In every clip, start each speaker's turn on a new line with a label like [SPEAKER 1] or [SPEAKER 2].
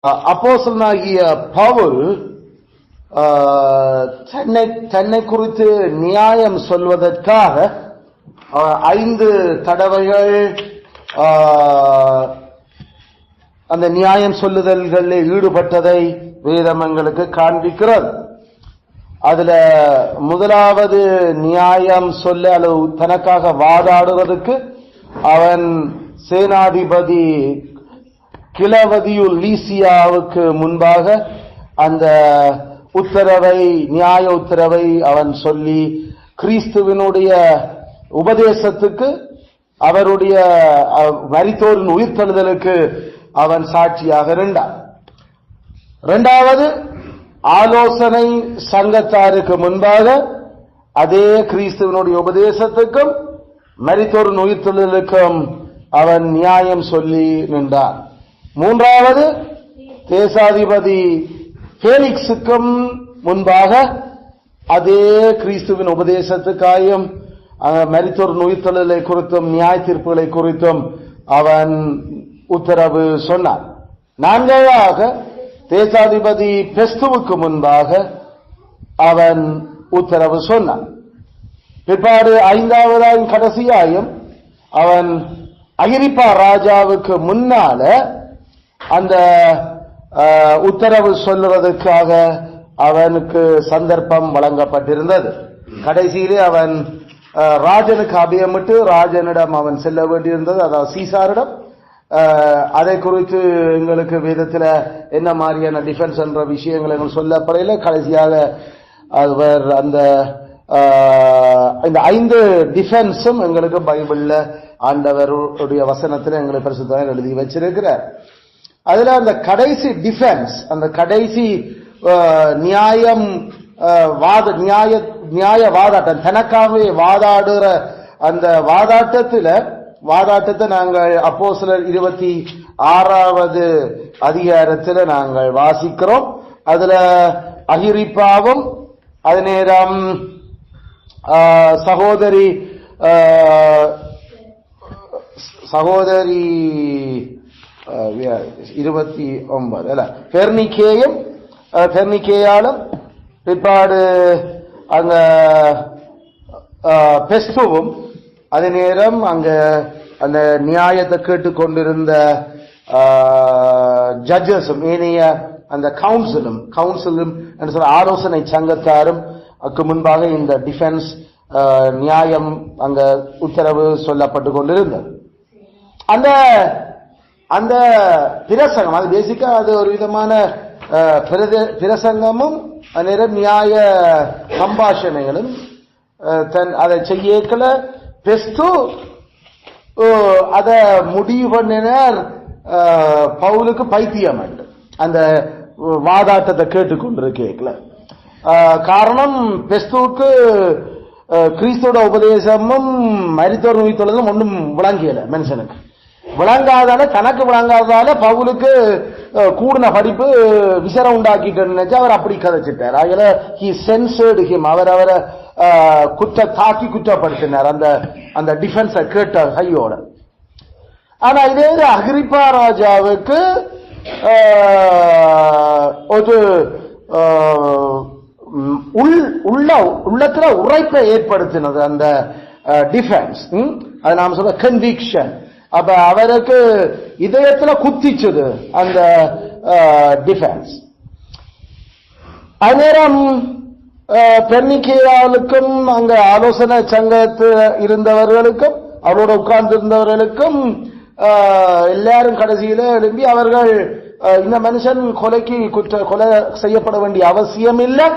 [SPEAKER 1] அப்போஸ்தலனாகிய பவுல் தன்னை குறித்து நியாயம் சொல்வதற்காக 5 தடவைகள் அந்த நியாயம் சொல்லுதல்களில் ஈடுபட்டதை வேதம் எங்களுக்கு காண்பிக்கிறது. அதுல முதலாவது நியாயம் சொல்ல அல்லது தனக்காக வாதாடுவதற்கு அவன் சேனாதிபதி கிளவதியுல் லீசியாவுக்கு முன்பாக அந்த நியாய உத்தரவை அவன் சொல்லி கிறிஸ்துவினுடைய உபதேசத்துக்கு அவருடைய மரித்தோரின் உயிர்த்தெழுதலுக்கு அவன் சாட்சியாக இருந்தான். இரண்டாவது ஆலோசனை சங்கத்தாருக்கு முன்பாக அதே கிறிஸ்துவினுடைய உபதேசத்துக்கும் மரித்தோரின் உயிர்த்தெழுதலுக்கும் அவன் நியாயம் சொல்லி நின்றான். மூன்றாவது தேசாதிபதி பேலிக்ஸுக்கும் முன்பாக அதே கிறிஸ்துவின் உபதேசத்துக்காயும் மரித்தோரின் உயிர்த்தெழுதலை குறித்தும் நியாய தீர்ப்புகளை குறித்தும் அவன் உத்தரவு சொன்னான். நான்காவதாக தேசாதிபதி பெஸ்துவுக்கு முன்பாக அவன் உத்தரவு சொன்னான். பிற்பாடு ஐந்தாவதாயும் கடைசியாயும் அவன் அகிரிப்பா ராஜாவுக்கு முன்னால அந்த உத்தரவு சொல்லுவதற்காக அவனுக்கு சந்தர்ப்பம் வழங்கப்பட்டிருந்தது. கடைசியிலே அவன் ராஜனுக்கு அபயமிட்டு ராஜனிடம் அவன் செல்ல வேண்டியிருந்தது, அதாவது சீசாரிடம். அதை குறித்து எங்களுக்கு வேதத்தில் என்ன மாதிரியான டிஃபென்ஸ் என்ற விஷயங்கள் எங்களுக்கு சொல்லப்படையில கடைசியாக அவர் அந்த 5 டிஃபென்ஸும் எங்களுக்கு பைபிள்ல ஆண்டவருடைய வசனத்தில் எங்களுக்கு பரிசுத்தமாக எழுதி வச்சிருக்கிறார். அதுல அந்த கடைசி டிஃபென்ஸ், அந்த கடைசி நியாய வாதாட்டம், தனக்காகவே வாதாடுற அந்த வாதாட்டத்தை நாங்கள் அப்போஸ்தலர் 26வது அதிகாரத்தில் நாங்கள் வாசிக்கிறோம். அதுல அகிரிப்பாவும் அதே நேரம் சகோதரி 29 அல்ல பெர்னிக்கேயாலும் பிற்பாடு அங்க பெஸ்துவும் அதே நேரம் அங்க அந்த நியாயத்தை கேட்டுக்கொண்டிருந்த ஜட்ஜஸும் ஏனைய அந்த கவுன்சிலும் என்று சொல்ல ஆலோசனை சங்கத்தாரும் முன்பாக இந்த டிஃபென்ஸ் நியாயம் அங்க உத்தரவு சொல்லப்பட்டு கொண்டிருந்தது. அந்த பிரசங்கம், அது பேசிக்கா அது ஒரு விதமான பிரசங்கமும் நேரம் நியாய சம்பாஷணைகளும் அதை செய்யக்கல பெஸ்து அத முடிவு பண்ணினார். பவுலுக்கு பைத்தியம் அந்த வாதாட்டத்தை கேட்டுக்கொண்டிருக்கல. காரணம் பெஸ்துவுக்கு கிறிஸ்துவோட உபதேசமும் மரித்தோர் உயிர்த்தெழுதலும் ஒன்றும் விளங்கியல. மனுஷனுக்கு விளங்காதால, தனக்கு விளங்காதால பவுலுக்கு கூடின படிப்பு விசரம் உண்டாக்கிட்டு நினைச்சு அவர் அப்படி கதைச்சிட்டார். அதில் ஹி சென்சர்டு ஹிம், அவரை குற்றப்படுத்தினார் அந்த டிஃபென்ஸை கேட்ட கையோட. ஆனா இதே அகிரிப்பா ராஜாவுக்கு ஒரு உள்ளத்துல உரைப்பை ஏற்படுத்தினது அந்த டிஃபென்ஸ். அது நாம சொல்ல கன்விக்ஷன். அப்ப அவருக்கு இதயத்துல குத்திச்சது அந்த டிஃபென்ஸ். அந்நேரம் பெர்னிக்கேயாவுக்கும் அங்க ஆலோசனை சங்கத்து இருந்தவர்களுக்கும் அவரோட உட்கார்ந்து இருந்தவர்களுக்கும் எல்லாரும் கடைசியில எழும்பி அவர்கள் இந்த மனுஷன் கொலை செய்யப்பட வேண்டிய அவசியம் இல்லை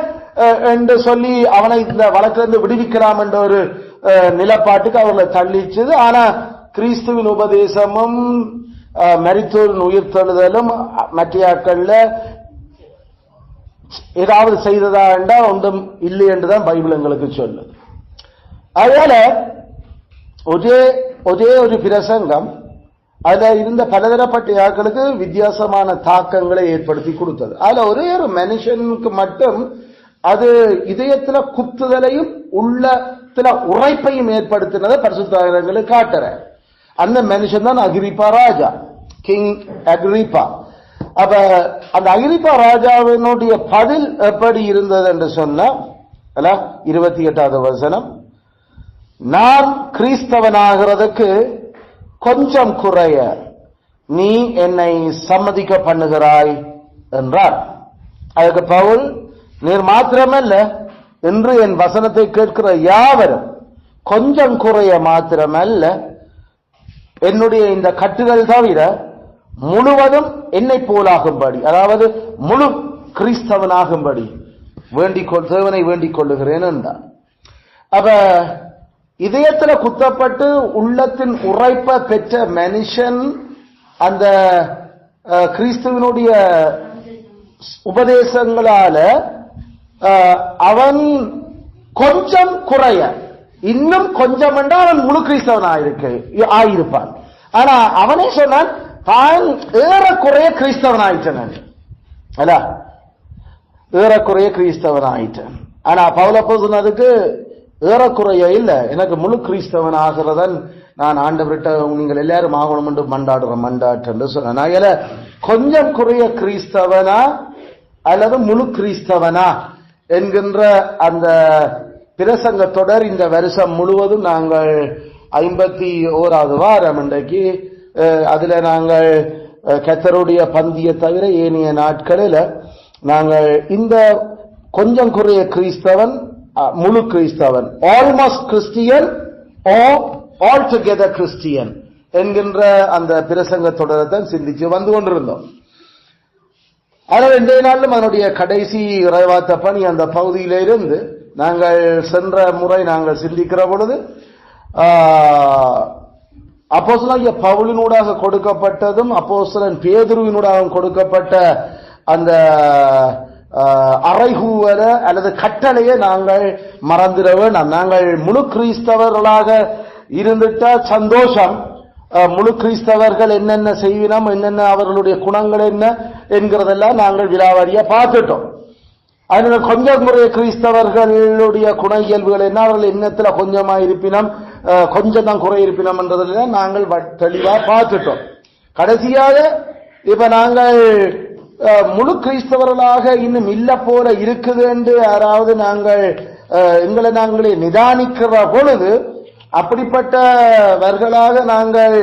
[SPEAKER 1] என்று சொல்லி அவனை இந்த வழக்கிலிருந்து விடுவிக்கலாம் என்ற ஒரு நிலப்பாட்டுக்கு அவர்களை தள்ளிச்சது. ஆனா கிறிஸ்துவின் உபதேசமும் மரித்தோரின் உயிர்த்தெழுதலும் மற்றையாக்கள்ல ஏதாவது செய்ததா என்றால் ஒன்றும் இல்லை என்றுதான் பைபிள் எங்களுக்கு சொல்லுது. அதனால ஒரே ஒரு பிரசங்கம் அதுல இருந்த பலதரப்பட்ட ஆட்களுக்கு வித்தியாசமான தாக்கங்களை ஏற்படுத்தி கொடுத்தது. அதுல ஒரே ஒரு மனுஷனுக்கு மட்டும் அது இதயத்துல குத்துதலையும் உள்ளத்துல உரைப்பையும் ஏற்படுத்தினதை பரிசுத்தங்களுக்கு காட்டுற அந்த மனுஷன் தான் அகிரிப்பா ராஜா, கிங் அகிரிப்பா. அப்ப அந்த அகிரிப்பா ராஜாவினுடைய பதில் எப்படி இருந்தது என்று சொன்னா 28வது வசனம், நான் கிறிஸ்தவனாகிறதுக்கு கொஞ்சம் குறைய நீ என்னை சம்மதிக்க பண்ணுகிறாய் என்றார். அதுக்கு பவுல், நீர் மாத்திரமல்ல, இன்று என் வசனத்தை கேட்கிற யாவரும் கொஞ்சம் குறைய மாத்திரமல்ல, என்னுடைய இந்த கட்டுகள் தவிர முழுவதும் என்னை போலாகும்படி, அதாவது முழு கிறிஸ்தவனாகும்படி தேவனை வேண்டிக் கொள்ளுகிறேன் என்றார். அப்ப இதயத்துல குத்தப்பட்டு உள்ளத்தின் உரைப்ப பெற்ற மனுஷன் அந்த கிறிஸ்துவனுடைய உபதேசங்களால அவன் கொஞ்சம் குறைய, இன்னும் கொஞ்சம் என்றால் அவன் முழு கிறிஸ்தவன் ஆயிருப்பான். ஆனா அவனே சொன்னான், தான் ஏறக்குறைய கிறிஸ்தவன் ஆயிட்டான், ஏறக்குறைய கிறிஸ்தவன் ஆயிட்டான். ஆனா பவுல் சொன்னதுக்கு ஏறக்குறைய இல்ல, எனக்கு முழு கிறிஸ்தவன் ஆகிறதன் நான் ஆண்டவர்கிட்ட நீங்கள் எல்லாரும் ஆகணும் என்று மண்டாட்டு சொன்ன, கொஞ்சம் குறைய கிறிஸ்தவனா அல்லது முழு கிறிஸ்தவனா என்கின்ற அந்த பிரசங்க தொடர் இந்த வருஷம் முழுவதும் நாங்கள் 51வது வாரம் இன்றைக்கு. அதுல நாங்கள் கர்த்தருடைய பந்திய தவிர ஏனைய நாட்களில் நாங்கள் இந்த கொஞ்சம் குறைய கிறிஸ்தவன் முழு கிறிஸ்தவன், almost Christian all together Christian என்கின்ற அந்த பிரசங்க தொடரத்தை சிந்திச்சு வந்து கொண்டிருந்தோம். ஆனால் இன்றைய நாளிலும் அதனுடைய கடைசி இறைவார்த்த பணி அந்த பகுதியிலிருந்து நாங்கள் சென்ற முறை நாங்கள் சிந்திக்கிற பொழுது அப்போஸ்தலனாகிய பவுலினூடாக கொடுக்கப்பட்டதும் அப்போஸ்தலன் பேதுருவினூடாக கொடுக்கப்பட்ட அந்த அறைகூவல அல்லது கட்டளையை நாங்கள் மறந்துட வேண்டாம். நாங்கள் முழு கிறிஸ்தவர்களாக இருந்துட்ட சந்தோஷம், முழு கிறிஸ்தவர்கள் என்னென்ன செய்வினம், என்னென்ன அவர்களுடைய குணங்கள் என்ன என்கிறதெல்லாம் நாங்கள் விலாவாரியா பார்த்துட்டோம். அதனால கொஞ்சம் முறைய கிறிஸ்தவர்களுடைய குண இயல்புகள் என்ன, அவர்கள் எண்ணத்துல கொஞ்சமா இருப்பினம், கொஞ்சம் தான் குறை இருப்பினம் என்றதெல்லாம் நாங்கள் தெளிவா பார்த்துட்டோம். கடைசியாக இப்ப நாங்கள் முழு கிறிஸ்தவர்களாக இன்னும் இல்ல போல இருக்குது என்று யாராவது நாங்கள் எங்களை நாங்களே நிதானிக்கிற பொழுது அப்படிப்பட்டவர்களாக நாங்கள்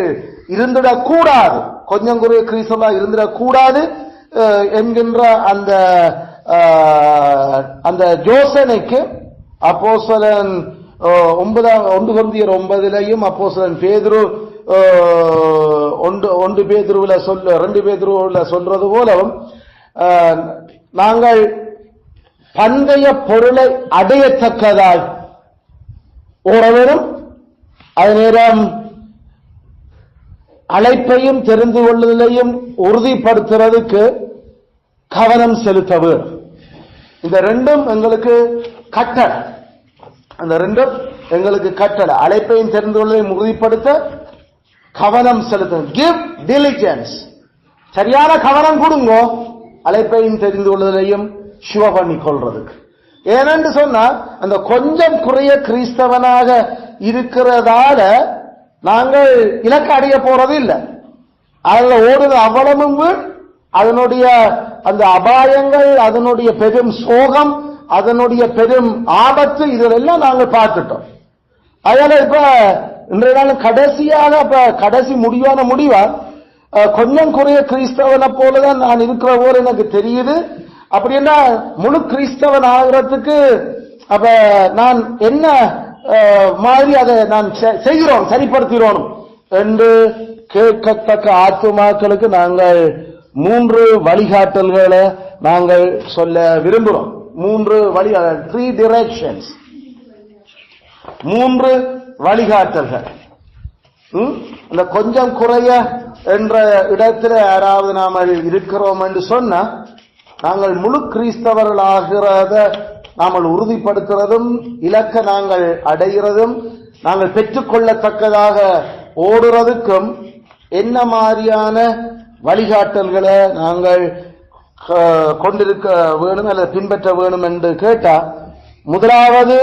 [SPEAKER 1] இருந்துடக்கூடாது, கொஞ்சம் குறைய கிறிஸ்தவர்களாக இருந்துடக்கூடாது என்கின்ற அந்த யோசனைக்கு அப்போஸ்தலன் 1 கொரிந்தியர் 9 அப்போஸ்தலன் பேதுரு 2 பேதுருவுல சொல்றது போலவும் நாங்கள் பந்தய பொருளை அடையத்தக்கதாய் ஓரவரும் அது நேரம் அழைப்பையும் தெரிந்து கொள்ளுதலையும் உறுதிப்படுத்துறதுக்கு கவனம் செலுத்த வேண்டும். இந்த ரெண்டும் எங்களுக்கு கட்டளை, அந்த ரெண்டும் எங்களுக்கு கட்டளை. அழைப்பையும் தெரிந்து கொள்வதையும் உறுதிப்படுத்த கவனம் செலுத்த, கிவ் டிலிஜென்ஸ், சரியான கவனம் கொடுங்க அழைப்பையும் தெரிந்து கொள்வதையும் ஷுவ பண்ணி கொள்றதுக்கு. ஏனென்று சொன்னா அந்த கொஞ்சம் குறைய கிறிஸ்தவனாக இருக்கிறதால நாங்கள் இலக்கு அடைய போறது இல்லை. அதுல ஓடுது அவ்வளவும் அதனுடைய அந்த அபாயங்கள், அதனுடைய பெரும் சோகம், அதனுடைய பெரும் ஆபத்து, இதெல்லாம் நாங்கள் பார்த்துட்டோம். அதனால இப்ப இன்றைய நாள் கடைசியாக கடைசி முடிவான முடிவா கொஞ்சம் குறைய கிறிஸ்தவனை போலதான் நான் இருக்கிற போல எனக்கு தெரியுது. அப்படின்னா முழு கிறிஸ்தவன் ஆகிறதுக்கு அப்ப நான் என்ன மாதிரி அதை நான் செய்கிறோம், சரிப்படுத்துகிறோம் என்று கேட்கத்தக்க ஆத்துமாக்களுக்கு நாங்கள் 3 வழிகாட்டல்களை நாங்கள் சொல்ல விரும்புகிறோம். 3 டிரெக்ஷன்ஸ், 3 வழிகாட்டல்கள். இந்த கொஞ்சம் குறைய என்ற இடத்துல யாராவது நாம் இருக்கிறோம் என்று சொன்னா நாங்கள் முழு கிறிஸ்தவர்களாகிறத நாங்கள் உறுதிப்படுத்துறதும், இலக்க நாங்கள் அடைகிறதும், நாங்கள் பெற்றுக்கொள்ளத்தக்கதாக ஓடுறதுக்கும் என்ன மாதிரியான வழிகாட்டல்களை நாங்கள் கொண்டிருக்க வேணும் அல்லது பின்பற்ற வேணும் என்று கேட்டா, முதலாவது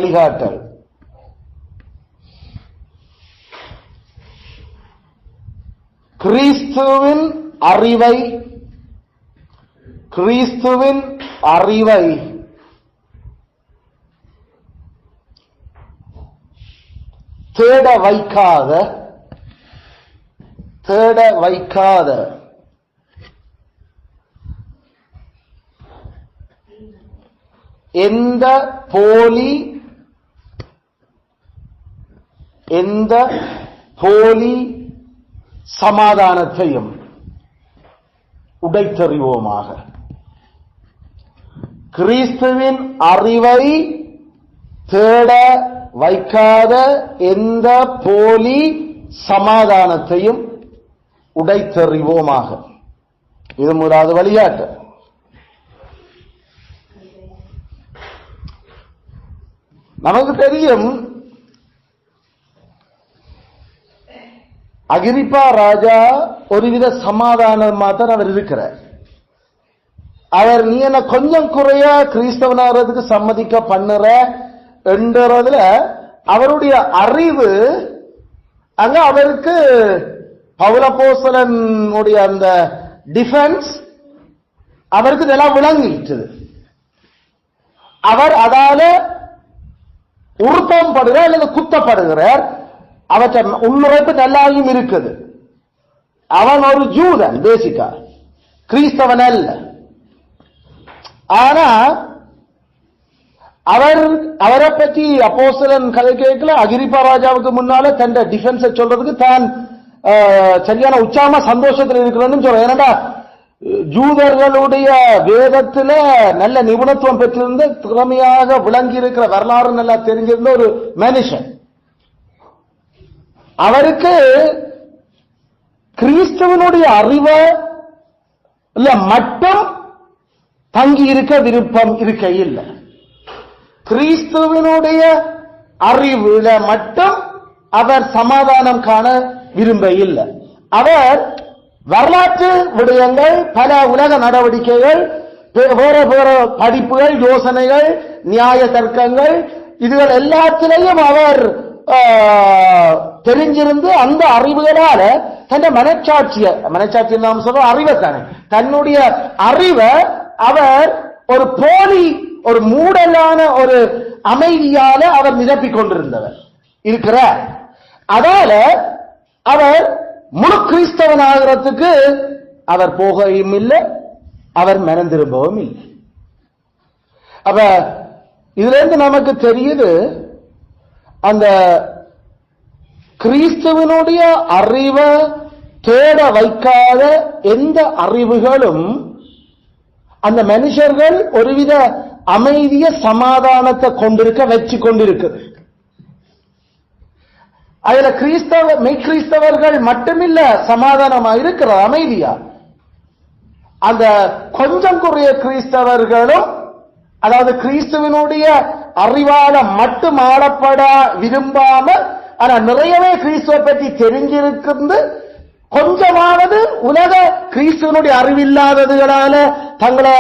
[SPEAKER 1] வழிகாட்டல் கிறிஸ்துவின் அறிவை தேட வைக்காத எந்த போலி சமாதானத்தையும் உடைத்தறிவோமாக. கிறிஸ்துவின் அறிவை தேட வைக்காத எந்த போலி சமாதானத்தையும் உடைத்தறிவோமாக. இது முதலாவது வழிகாட்டு. நமக்கு தெரியும், அகிரிப்பா ராஜா ஒருவித சமாதானமா தான் அவர் இருக்கிறார். அவர் நீ என்ன கொஞ்சம் குறைய கிறிஸ்தவனாகிறதுக்கு சம்மதிக்க பண்ணுற என்றதுல அவருடைய அறிவு அங்க அவருக்கு பவுலப்போஸ்தலனுடைய அந்த டிஃபென்ஸ் அவருக்கு இதெல்லாம் விளங்கிட்டு அவர் அதால உருப்பம் படுகிறார் அல்லது குத்தப்படுகிறார். அவற்றை உள்நுழைப்பு நல்லாயும் இருக்குது. அவன் ஒரு ஜூதன், பேசிக்கா கிறிஸ்தவன் அல்ல. ஆனா அவரை பற்றி அப்போஸ்தலன் கதை கேட்கல. அகிரிப்பா ராஜாவுக்கு முன்னால தன் டிஃபென்ஸை சொல்றதுக்கு தான் சரியான உற்சாகமா சந்தோஷத்தில் இருக்கிறேன்னு சொல்றேன். ஏன்னா ஜூதர்களுடைய வேதத்துல நல்ல நிபுணத்துவம் பெற்றிருந்த திறமையாக விளங்கி இருக்கிற வரலாறு நல்லா தெரிஞ்சிருந்த ஒரு மனுஷன். அவருக்கு கிறிஸ்துவனுடைய அறிவை மட்டும் தங்கி இருக்க விருப்பம் இருக்க இல்லை. கிறிஸ்துவனுடைய அறிவுல மட்டும் அவர் சமாதானம் காண விரும்ப இல்லை. அவர் வரலாற்று விடயங்கள், பல உலக நடவடிக்கைகள், வேற வேற படிப்புகள், யோசனைகள், நியாய தர்க்கங்கள், இதுகள் எல்லாத்திலையும் அவர் தெரிஞ்சிருந்து அந்த அறிவுகளால தன்னை மனச்சாட்சி நாம் சொல்ற அறிவை தானே, தன்னுடைய அறிவை அவர் ஒரு போலி, ஒரு மூடலான ஒரு அமைதியால அவர் நிரப்பிக் கொண்டிருந்தவர் இருக்கிறார். அதால அவர் முழு கிறிஸ்தவன் ஆகிறதுக்கு அவர் போகவும் இல்லை, அவர் மனம் திரும்பவும் இல்லை. அப்ப இதுல இருந்து நமக்கு தெரியுது, அந்த கிறிஸ்துவனுடைய அறிவை தேட வைக்காத எந்த அறிவுகளும் அந்த மனுஷர்கள் ஒருவித அமைதிய சமாதானத்தை கொண்டிருக்க வச்சு கொண்டிருக்குது. அதுல மெய்கிறிஸ்தவர்கள் மட்டுமில்ல சமாதானமா இருக்கிற அமைதியா, அந்த கொஞ்சம் குறைய கிறிஸ்தவர்களும், அதாவது கிறிஸ்துவனுடைய அறிவால மட்டும் ஆளப்பட விரும்பாம, ஆனா நிறையவே கிறிஸ்துவ பற்றி தெரிஞ்சிருக்கிறது, கொஞ்சமானது உலக கிறிஸ்துவனுடைய அறிவில்லாததுகளால தங்களை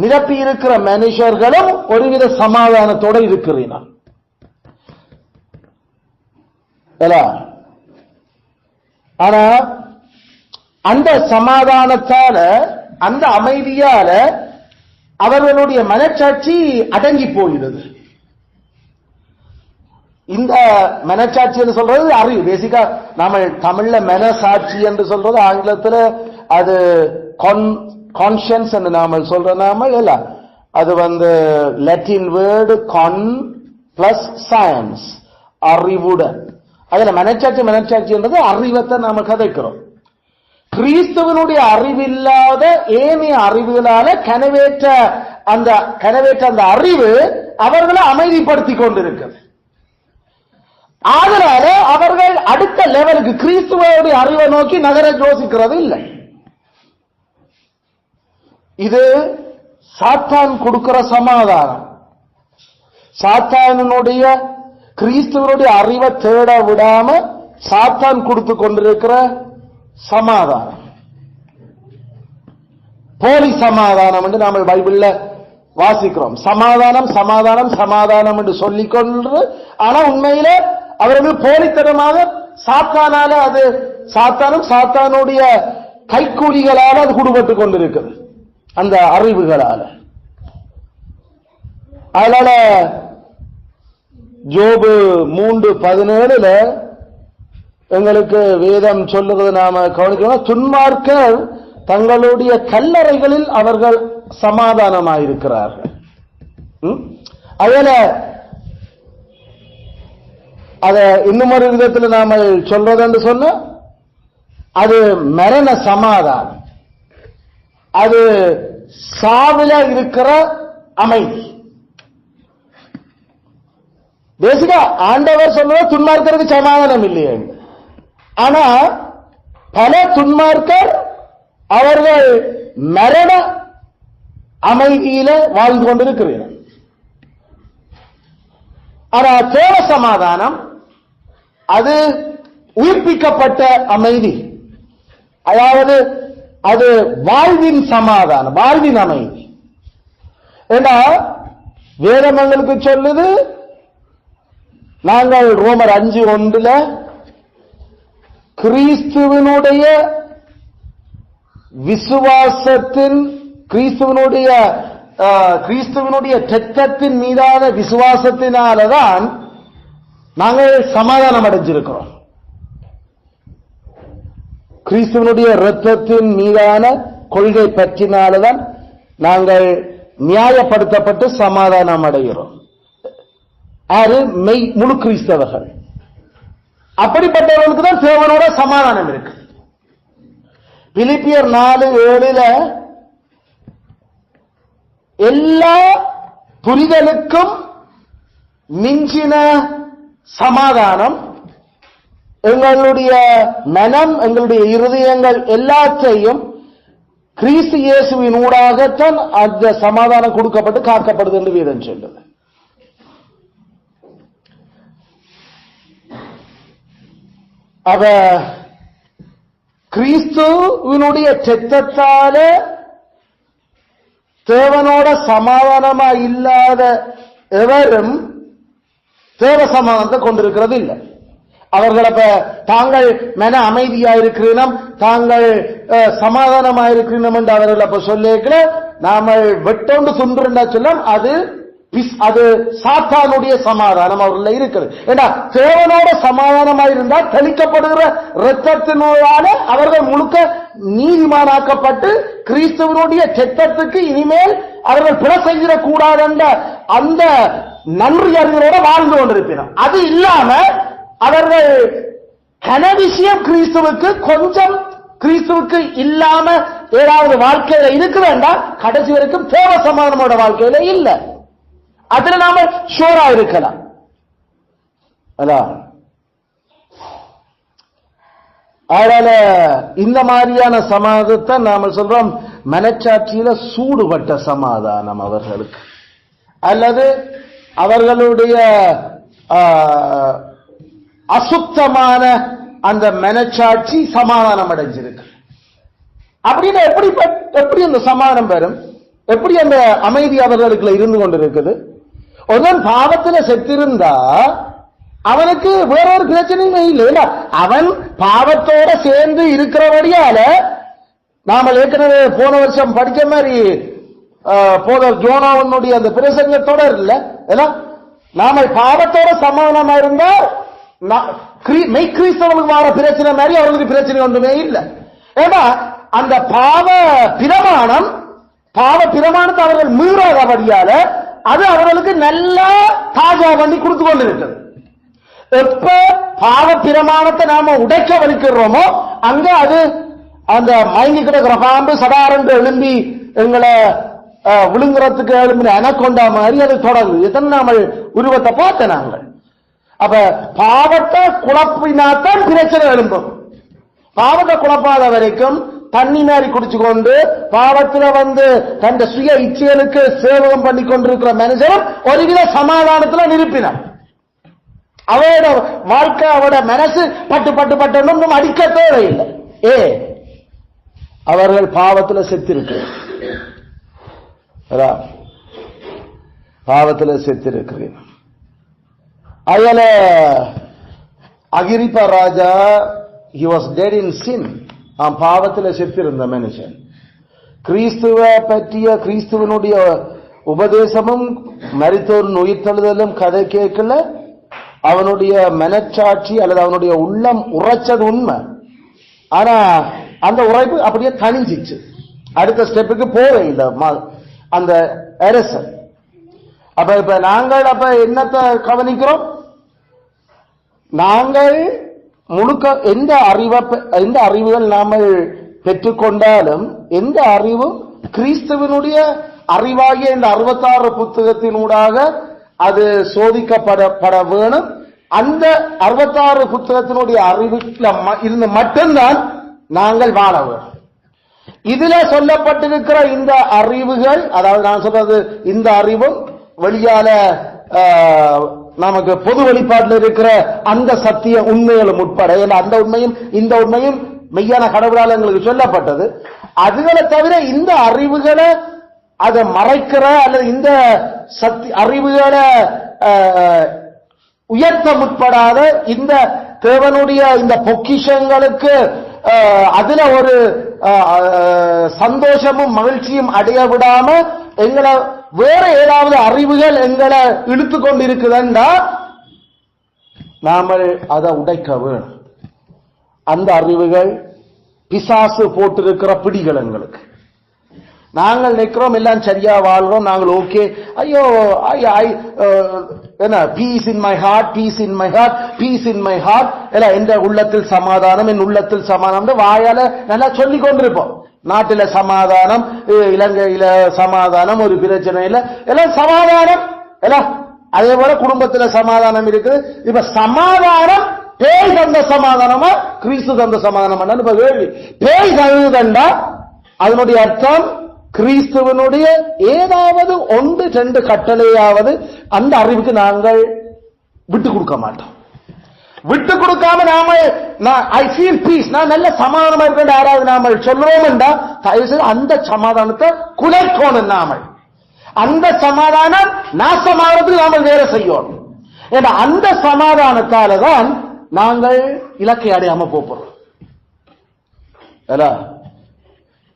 [SPEAKER 1] நிரப்பி இருக்கிற மனுஷர்களும் ஒருவித சமாதானத்தோட இருக்கிறீர்கள். ஆனா அந்த சமாதானத்தால, அந்த அமைதியால அவர்களுடைய மனச்சாட்சி அடங்கி போகிறது. இந்த மனச்சாட்சி என்று சொல்றது அறிவு. பேசிக்கா நாம தமிழ்ல மனசாட்சி என்று சொல்றது, ஆங்கிலத்துல அது கான்ஷியன்ஸ் என்று நாம சொல்ற நாம இல்ல, அது Latin word con plus science, அறிவுடன். அதுல மனச்சாட்சி என்றது அறிவத்தை நாம கதைக்கிறோம். கிறிஸ்தவனுடைய அறிவில்லாத ஏனைய அறிவுகளால கனவேற்ற அந்த அறிவு அவர்களை அமைதிப்படுத்தி கொண்டிருக்கிறது. அதனால அவர்கள் அடுத்த லெவலுக்கு கிறிஸ்துவோடைய அறிவை நோக்கி நகர யோசிக்கிறது இல்லை. இது சாத்தான் கொடுக்கிற சமாதானம். சாத்தானுடைய கிறிஸ்துவனுடைய அறிவை தேட விடாம சாத்தான் கொடுத்து கொண்டிருக்கிற சமாதானம், போலி சமாதானம் என்று நாம் பைபிள்ல வாசிக்கிறோம். சமாதானம் சமாதானம் சமாதானம் என்று சொல்லிக்கொண்டு, ஆனா உண்மையில அவர்கள் போலித்தனமாக சாத்தானால அது சாத்தானும் சாத்தானுடைய கைக்கூலிகளால் அது குடுபட்டு கொண்டிருக்கிறது அந்த அறிவுகளால. அதனால ஜோபு 3:17 எங்களுக்கு வேதம் சொல்லுறது நாம கவனிக்கணும். துன்மார்க்கர் தங்களுடைய கல்லறைகளில் அவர்கள் சமாதானமாயிருக்கிறார்கள். அதுல அத இன்னும் ஒரு விதத்தில் நாம சொல்றது சொன்ன அது மரண சமாதானம், அது சாவில இருக்கிற அமைதி. பேசிக்கா ஆண்டவர் சொல்ற துன்மார்க்கருக்கு சமாதானம் இல்லையே. ஆனா பல துன்மார்க்கர் அவர்கள் மரண அமைதியில வாழ்ந்து கொண்டிருக்கிறார்கள். ஆனா தேவ சமாதானம் அது உயிர்ப்பிக்கப்பட்ட அமைதி, அதாவது அது வாழ்வின் சமாதானம், வாழ்வின் அமைதி. ஏன்னா வேதம் எங்களுக்கு சொல்லுது, நாங்கள் ரோமர் 5:1 கிறிஸ்துவனுடைய விசுவாசத்தின் கிறிஸ்துவனுடைய இரத்தத்தின் மீதான விசுவாசத்தினாலதான் நாங்கள் சமாதானம் அடைஞ்சிருக்கிறோம். கிறிஸ்துவனுடைய இரத்தத்தின் மீதான கொள்கை பற்றினால்தான் நாங்கள் நியாயப்படுத்தப்பட்டு சமாதானம் அடைகிறோம். அது முழு கிறிஸ்தவர்கள். அப்படிப்பட்டவர்களுக்கு தான் தேவனோட சமாதானம் இருக்கு. பிலிப்பியர் 4:7 எல்லா புரிதலுக்கும் மிஞ்சின சமாதானம் எங்களுடைய மனம், எங்களுடைய இருதயங்கள் எல்லாத்தையும் கிறிஸ்து இயேசுவின் ஊடாகத்தான் அந்த சமாதானம் கொடுக்கப்பட்டு காக்கப்படுது என்று வேதம் சொல்லுது. அவ கிறிஸ்துவினுடைய இரத்தத்தால தேவனோட சமாதானமா இல்லாத எவரும் தேவ சமாதானத்தை கொண்டிருக்கிறது இல்லை. அவர்கள் அப்ப தாங்கள் மன அமைதியா இருக்கிறோம், தாங்கள் சமாதானமா இருக்கிறோம் என்று அவர்கள் அப்ப சொல்லியிருக்கிற நாம வெட்டோண்டு துண்டுன்னா சொல்ல அது சாத்தானுடைய சமாதானம் அவர்கள் இருக்கிறது. ஏன்னா தேவனோட சமாதானமா இருந்தால் தெளிக்கப்படுகிற இரத்தத்தினால அவர்கள் முழுக்க நீதிமானாக்கப்பட்டு கிறிஸ்துவனுடைய இரத்தத்துக்கு இனிமேல் அவர்கள் பிற செய்யக்கூடாது என்ற அந்த நன்றி அறிஞரோட வாழ்ந்து கொண்டிருக்கிறார். அது இல்லாம அவர்கள் கன விஷயம் கிறிஸ்துவுக்கு இல்லாம ஏதாவது வாழ்க்கையில இருக்க வேண்டாம், கடைசி வரைக்கும் தேவ சமாதானமோட வாழ்க்கையில இல்ல. அதுல நாம ஷோரா இருக்கலாம். அதனால இந்த மாதிரியான சமாதானத்தை நாம சொல்றோம் மனச்சாட்சியில சூடுபட்ட சமாதானம் அவர்களுக்கு, அல்லது அவர்களுடைய அசுத்தமான அந்த மனச்சாட்சி சமாதானம் அடைஞ்சிருக்கு. அப்படின்னா எப்படி அந்த சமாதானம் பெறும்? எப்படி அந்த அமைதி அவர்களுக்குள்ள இருந்து கொண்டிருக்குது? ஒருவன் பாவத்துல செத்திருந்தா அவனுக்கு வேறொரு பிரச்சனையுமே இல்லை. அவன் பாவத்தோட சேர்ந்து இருக்கிறபடியால நாம ஏற்கனவே போன வருஷம் படிச்ச மாதிரி ஜோனாவனுடைய அந்த பிரசங்கத்தோட இல்ல, நாம பாவத்தோட சமாதானமா இருந்தா மெய்கிறிஸ்தவனுக்கு வர பிரச்சனை மாதிரி அவர்களுக்கு பிரச்சனை ஒன்றுமே இல்லை. ஏன்னா அந்த பாவ பிரமாணத்தை அவர்கள் மீறாதபடியால அது அவர்களுக்கு நல்லா தாஜா பண்ணி கொடுத்து கொண்டு இருக்கிறது. எப்ப பாவ பிரமாணத்தை நாம உடைக்க வலிக்கிறோமோ அங்க அது அந்த மயங்கி கிடக்கிற பாம்பு சடாரண்டு எழும்பி எங்களை விழுங்குறதுக்கு எழும்பி அனக்கொண்டா மாதிரி அது தொடங்குது. எத்தனை நாம உருவத்தை பார்த்த நாங்கள். அப்ப பாவத்தை குழப்பினாத்தான் பிரச்சனை எழும்பும். பாவத்தை குழப்பாத வரைக்கும் தண்ணி மாறி குடிச்சு கொண்டு பாவத்துல தன் சுய இச்சைகளுக்கு சேவகம் பண்ணி கொண்டிருக்கிற மனுஷன் ஒருவித சமாதானத்துல நிரப்பினான். அவரோட வாழ்க்கை, அவரோட மனசு பட்டு அடிக்க தேவையில்லை. அவர்கள் பாவத்துல செத்திருக்கிறேன். அதுல அகிரிப்பா ராஜா he was dead in sin. பாவத்தில் செத்திருந்த மனுஷன். கிறிஸ்துவ பற்றிய கிறிஸ்துவனுடைய உபதேசமும் மரித்தோரின் உயிர்த்தெழுதலும் கதை கேட்கல. அவனுடைய மனச்சாட்சி அல்லது அவனுடைய உள்ளம் உரைச்சது உண்மை. ஆனா அந்த உரைப்பு அப்படியே தணிஞ்சிச்சு. அடுத்த ஸ்டெப்புக்கு போவே இல்லை அந்த அரசன். இப்ப நாங்கள் என்னத்தை கவனிக்கிறோம்? நாங்கள் முழுக்க எந்த அறிவுகள் நாம பெற்றுக்கொண்டாலும் எந்த அறிவும் கிறிஸ்துவனுடைய அறிவாகிய இந்த 66 புத்தகத்தினூடாக அது சோதிக்கப்பட வேணும். அந்த 66 புத்தகத்தினுடைய அறிவுல இருந்து மட்டும்தான் நாங்கள் வாழ வேணும். இதுல சொல்லப்பட்டிருக்கிற இந்த அறிவுகள், அதாவது நான் சொல்றது இந்த அறிவும் வெளியால நமக்கு பொது வெளிப்பாட்டில் இருக்கிற அந்த சத்திய உண்மைகளும் உட்பட, அந்த உண்மையும் இந்த உண்மையும் மெய்யான கடவுளால் எங்களுக்கு சொல்லப்பட்டது. அதுகளை தவிர இந்த அறிவுகளை அதை மறைக்கிற அல்லது இந்த அறிவுகளை உயர்த்த முற்படாத இந்த தேவனுடைய இந்த பொக்கிஷங்களுக்கு அதுல ஒரு சந்தோஷமும் மகிழ்ச்சியும் அடைய விடாம எங்களை வேற ஏதாவது அறிவுகள் எங்களை இழுத்து கொண்டிருக்குதுன்னா நாம அதை உடைக்க வேணும். அந்த அறிவுகள் பிசாசு போட்டிருக்கிற பிடிகள் எங்களுக்கு. நாங்கள் நிற்கிறோம், எல்லாம் சரியா வாழ்றோம், நாங்கள் ஓகே, ஐயோ என்ன peace in my heart, peace in my heart, peace in my heart, எல்லாம் என்ற உள்ளத்தில் சமாதானம், என் உள்ளத்தில் சமாதானம் வாயால நல்லா சொல்லிக் கொண்டிருப்போம். நாட்டில சமாதானம், இலங்கையில சமாதானம், ஒரு பிரச்சனை இல்ல, எல்லாம் சமாதானம் எல்லாம். அதே போல குடும்பத்துல சமாதானம் இருக்குது. இப்ப சமாதானம் பேய் தந்த சமாதானமா கிறிஸ்து தந்த சமாதானம்? இப்ப கேள்வி. பேய் தந்தா அதனுடைய அர்த்தம் கிறிஸ்துவனுடைய ஏதாவது 1-2 கட்டளையாவது அந்த அறிவுக்கு நாங்கள் விட்டு கொடுக்க மாட்டோம். விட்டு கொடுக்காம நாம ஐ ஃபீல் பீஸ், நான் நல்ல சமாதானமா இருக்க யாராவது நாம சொல்றோம் என்றா தயவு செய்து அந்த சமாதானத்தை குலைக்கோணும். நாம அந்த சமாதானம் நாசமாகிறதுக்கு நாம வேற செய்யணும். ஏன்னா அந்த சமாதானத்தால தான் நாங்கள் இலக்கை அடையாம போறோம்.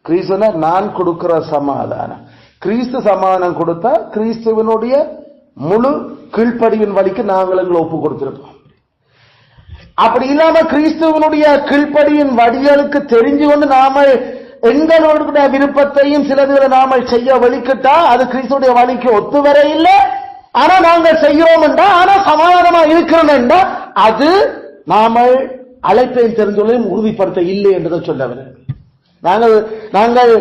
[SPEAKER 1] கிறிஸ்து நான் கொடுக்கிற சமாதானம், கிறிஸ்து சமாதானம் கொடுத்தா கிறிஸ்துவனுடைய முழு கீழ்ப்படியின் வழிக்கு நாங்கள் எங்களை ஒப்பு கொடுத்திருப்போம். அப்படி இல்லாம கிறிஸ்துவனுடைய கீழ்ப்படியின் வழிகளுக்கு தெரிஞ்சு கொண்டு நாம எங்களுடைய விருப்பத்தையும் சிலதுகளை நாம செய்ய வலிக்கிட்டா அது கிறிஸ்துடைய வழிக்கு ஒத்து வர இல்லை. ஆனா நாங்கள் செய்கிறோம் என்றா, ஆனா சமாதானமா இருக்கிறோம் என்றா அது நாம அழைப்பையும் தெரிஞ்சொல்லையும் உறுதிப்படுத்த இல்லை என்றதை சொல்லவில்லை. நாங்கள்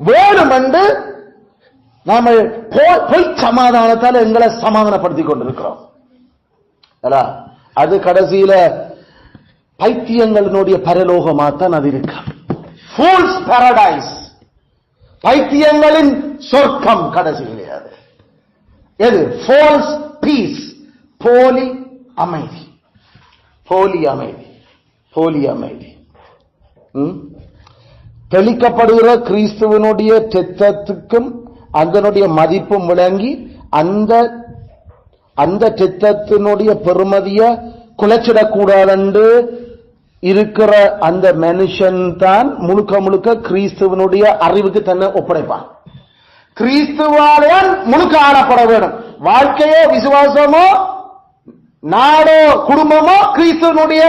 [SPEAKER 1] வேணும் என்று நாம பொய் சமாதானத்தால் எங்களை சமாதானப்படுத்திக் கொண்டிருக்கிறோம். அது கடைசியில பைத்தியங்களினுடைய பரலோகமாத்தான் அது இருக்கு. ஃபூல்ஸ் பாரடைஸ், பைத்தியங்களின் சொர்க்கம் கடைசியிலே. அது எது? ஃபால்ஸ் பீஸ், போலி அமைதி, போலி அமைதி, போலி அமைதி. தெளிக்கப்படுகிற கிறிஸ்துவனுடைய திட்டத்துக்கும் அதனுடைய மதிப்பும் விளங்கி அந்த திட்டத்தினுடைய பெருமதிய குலைச்சிடக்கூடாது இருக்கிற அந்த மனுஷன் தான் முழுக்க முழுக்க கிறிஸ்துவனுடைய அறிவுக்கு தன்னை ஒப்படைப்பான். கிறிஸ்துவால் முழுக்க ஆளப்பட வேண்டும். வாழ்க்கையோ விசுவாசமோ நாடோ குடும்பமோ கிறிஸ்துவனுடைய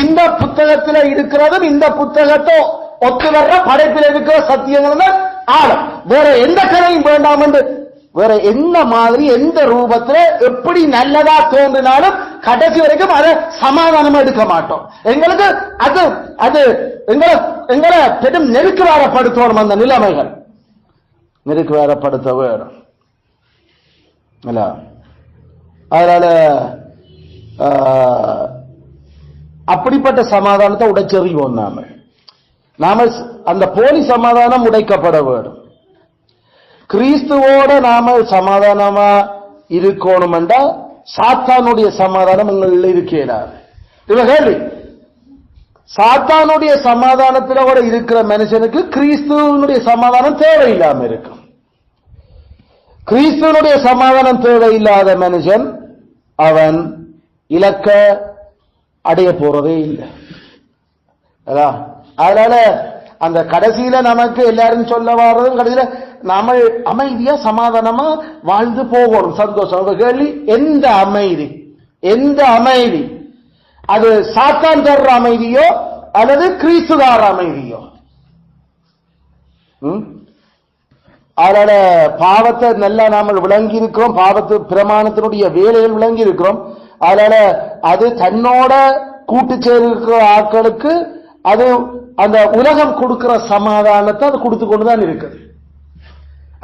[SPEAKER 1] இந்த புத்தகத்தில் இருக்கிறதும் இந்த புத்தகத்தோ ஒத்து வர்ற படைப்பில் இருக்கிற சத்தியங்கள் ஆழம். வேற எந்த கதையும் வேண்டாம் என்று வேற எந்த மாதிரி எந்த ரூபத்தில் எப்படி நல்லதா தோன்றினாலும் கடைசி வரைக்கும் அதை சமாதானமா எடுக்க மாட்டோம். எங்களுக்கு அது அது எங்களை பெரும் நெருக்கு வேறப்படுத்தணும். அந்த நிலைமைகள் நெருக்கு வேறப்படுத்த வேணும். அதனால அப்படிப்பட்ட சமாதானத்தை உடைச்செறிவோம். நாம அந்த போலி சமாதானம் உடைக்கப்பட வேண்டும். கிறிஸ்துவோட நாம சமாதானமா இருக்கணும் என்றா சாத்தானுடைய சமாதானம் உங்களில் இருக்கிறார். இவர்கள் சாத்தானுடைய சமாதானத்தில் கூட இருக்கிற மனுஷனுக்கு கிறிஸ்துவனுடைய சமாதானம் தேவையில்லாம இருக்கும். கிறிஸ்துவனுடைய சமாதானம் தேவையில்லாத மனுஷன் அவன் இலக்க அடைய போறதே இல்லை. அதனால அந்த கடைசியில நமக்கு எல்லாரும் சொல்ல வர்றதும் கடைசியில நாம அமைதியா சமாதானமா வாழ்ந்து போகணும், சந்தோஷம். கேள்வி, எந்த அமைதி? எந்த அமைதி? அது சாத்தான் தர்ற அமைதியோ அல்லது கிறிஸ்துவார அமைதியோ? அதனால பாவத்தை நல்லா நாம விளங்கி இருக்கிறோம், பாவத்து பிரமாணத்தினுடைய வேலைகள் விளங்கி இருக்கிறோம். அதனால அது தன்னோட கூட்டு சேர்க்கிற ஆட்களுக்கு அது அந்த உலகம் கொடுக்கிற சமாதானத்தை அது கொடுத்து கொண்டுதான் இருக்குது.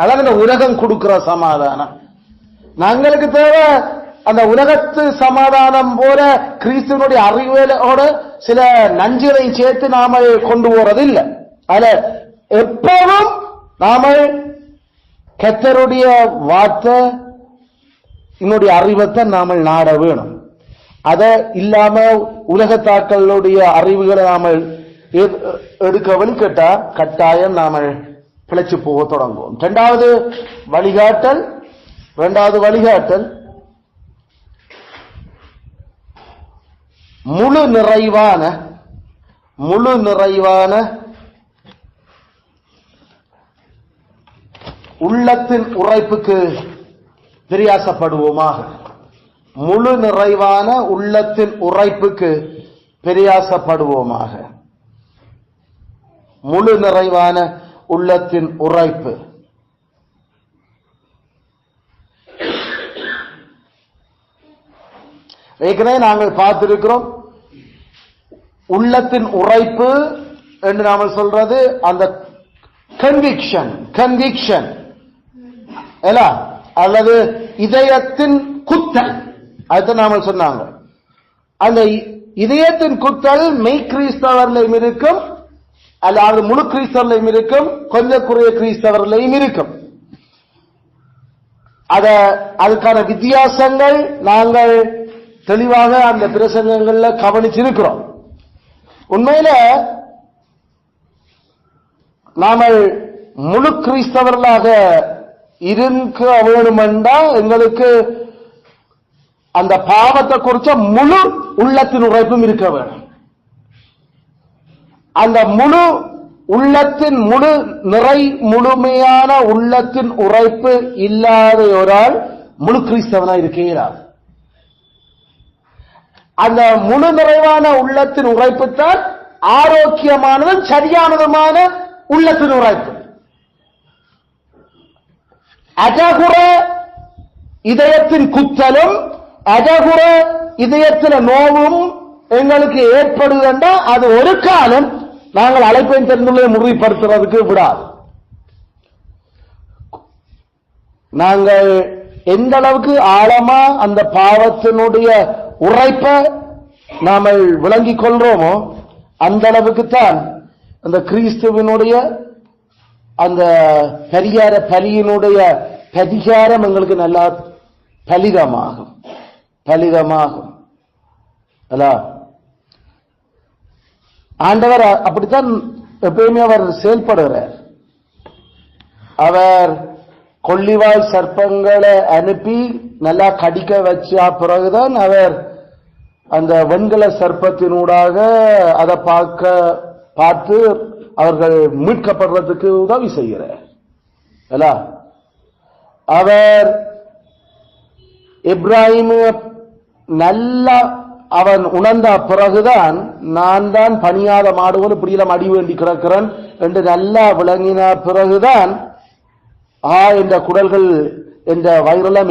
[SPEAKER 1] அதான் இந்த உலகம் கொடுக்கிற சமாதானம். நாங்களுக்கு தேவை அந்த உலகத்து சமாதானம் போல கிறிஸ்துவனுடைய அறிவியலோட சில நஞ்சுகளை சேர்த்து நாம கொண்டு போறது இல்லை. அதுல எப்பவும் நாம கர்த்தருடைய வார்த்தை என்னுடைய அறிவத்தை நாம நாட வேணும். அதை இல்லாம உலகத்தாக்களுடைய அறிவுகளை நாம எடுக்கவன் கேட்டா கட்டாயம் நாம பிழைச்சு போக தொடங்குவோம். இரண்டாவது வழிகாட்டல் முழு நிறைவான உள்ளத்தின் உரைப்புக்கு பிரயாசப்படுவோமாக. முழு நிறைவான உள்ளத்தின் உரைப்புக்கு பிரயாசப்படுவோமாக. முழு நிறைவான உள்ளத்தின் உரைப்பு. ஏற்கனவே நாங்கள் பார்த்திருக்கிறோம், உள்ளத்தின் உரைப்பு என்று நாம சொல்றது அந்த கன்விக்ஷன் அல்லது இதயத்தின் குத்தல். அதுதான் நாம சொன்னாங்க. அந்த இதயத்தின் குத்தல் மெய் கிறிஸ்தவர்களையும் இருக்கும், அல்லாது முழு கிறிஸ்தவர்களையும் இருக்கும், கொஞ்சம் குறைய கிறிஸ்தவர்களையும் இருக்கும். அதுக்கான வித்தியாசங்கள் நாங்கள் தெளிவாக அந்த பிரசங்கங்கள்ல கவனிச்சிருக்கிறோம். உண்மையில நாம முழு கிறிஸ்தவர்களாக இருக்க வேணுமென்றா எங்களுக்கு அந்த பாவத்தை குறிச்ச முழு உள்ளத்தின் உரைப்பும் இருக்க வேணும். அந்த முழு உள்ளத்தின் முழுமையான உள்ளத்தின் உரைப்பு இல்லாத ஒரு முழு கிறிஸ்தவனா இருக்கிறார். அந்த முழு நிறைவான உள்ளத்தின் உரைப்பு தான் ஆரோக்கியமானதும் சரியானதுமான உள்ளத்தின் உரைப்பு. அஜகுர இதயத்தின் குத்தலும் அஜகுர இதயத்தின் நோவும் எங்களுக்கு ஏற்படுதுன்னா அது ஒரு காலம் நாங்கள் அழைப்பையும் தெரிந்துள்ள முறைப்படுத்துறதுக்கு விடாது. நாங்கள் எந்த அளவுக்கு ஆழமா அந்த பாவத்தினுடைய உரைப்பை நாம விளங்கிக் கொள்றோமோ அந்த அளவுக்கு தான் அந்த கிறிஸ்துவனுடைய அந்த பரிகார பலியினுடைய பரிகாரம் எங்களுக்கு நல்லா பலிதமாகும். ஆண்டவர் அப்படித்தான் எப்பயுமே அவர் செயல்படுகிறார். அவர் கொள்ளிவாய் சர்ப்பங்களை அனுப்பி நல்லா கடிக்க வச்ச பிறகுதான் அவர் அந்த வெண்கல சர்ப்பத்தினூடாக அதை பார்த்து அவர்கள் மீட்கப்படுறதுக்கு உதவி செய்கிறார். அவர் இப்ராஹிம் நல்லா அவன் உணர்ந்த பிறகுதான் நான் தான் பணியாத மாடுவோடு இப்படியெல்லாம் அடி வேண்டி கிடக்கிறேன் என்று நல்லா விளங்கின பிறகுதான் என்ற குரல்கள் என்ற வயிறெல்லாம்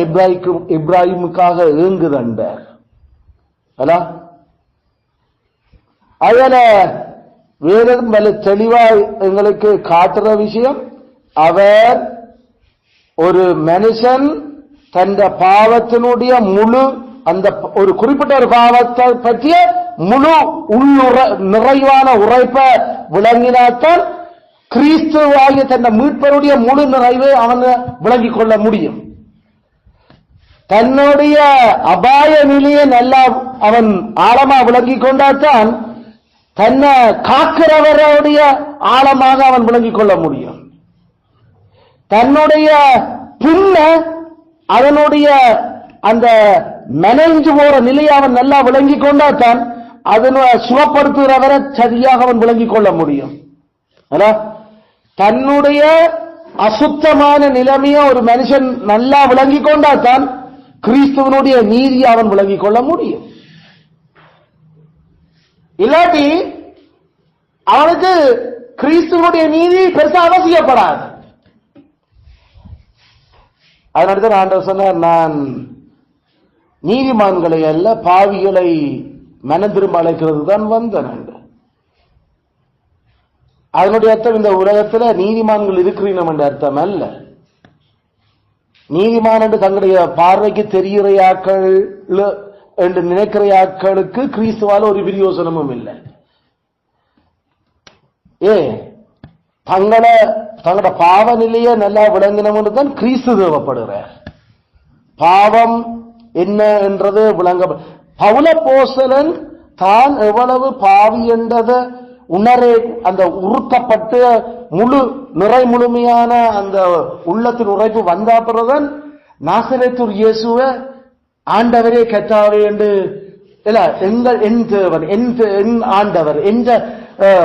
[SPEAKER 1] இப்ராஹிமுக்காக ஏங்குதண்டார். அதுல வேதம் தெளிவா எங்களுக்கு காட்டுற விஷயம், அவர் ஒரு மனுஷன் தந்த பாவத்தினுடைய முழு அந்த ஒரு குறிப்பிட்ட ஒரு பாவத்தை பற்றிய முழு நிறைவான உரைப்பை விளங்கினாத்தான் கிறிஸ்துவாகிய தன்னை மீட்பருடைய முழு நிறைவை அவன் விளங்கிக் கொள்ள முடியும். தன்னுடைய அபாய நிலையை நல்லா அவன் ஆழமா விளங்கிக் கொண்டால்தான் தன்னை காக்கிறவருடைய ஆழமாக அவன் விளங்கிக் கொள்ள முடியும். தன்னுடைய பின்ன அதனுடைய அந்த மனைஞ்சு போற நிலையை அவன் நல்லா விளங்கிக் கொண்டால்தான் அதனை சுகப்படுத்துகிறவரை சரியாக அவன் விளங்கிக் கொள்ள முடியும். தன்னுடைய அசுத்தமான நிலைமையை ஒரு மனுஷன் நல்லா விளங்கிக் கொண்டால்தான் கிறிஸ்துவனுடைய நீதியை அவன் விளங்கிக் கொள்ள முடியும். இல்லாட்டி அவனுக்கு கிறிஸ்துவனுடைய நீதி பெருசா அவசியப்படாது. அதனால்தான் ஆண்டவர் சொன்னார், நான் நீதிமான்களை அல்ல பாவிகளை மனம் திரும்ப அழைக்கிறது தான் வந்தேன் என்று. அதனுடைய அர்த்தம் இந்த உலகத்தில் நீதிமான்கள் இருக்கிறீனம் என்ற அர்த்தம் அல்ல. நீதிமான் என்று தங்களுடைய பார்வைக்கு தெரிகிற ஆட்கள் என்று நினைக்கிற ஆட்களுக்கு கிறிஸ்துவால ஒரு பிரயோசனமும் இல்லை. தங்களோட பாவ நிலையை நல்லா விளங்கினவன்னு தான் கிறிஸ்து தேவைப்படுகிறார். பாவம் என்ன என்றது விளங்க பவுலப்போஸ்தலன் தான் எவ்வளவு பாவி என்றதை உணரே அந்த உருக்கப்பட்டு முழுமையான அந்த உள்ளத்தின் உரைப்பு வந்தா பிறகுதான் நாசரேத்தூர் இயேசுவை ஆண்டவரே கர்த்தாவே என்று இல்ல எங்கள் என் தேவன் என் ஆண்டவர் என்ற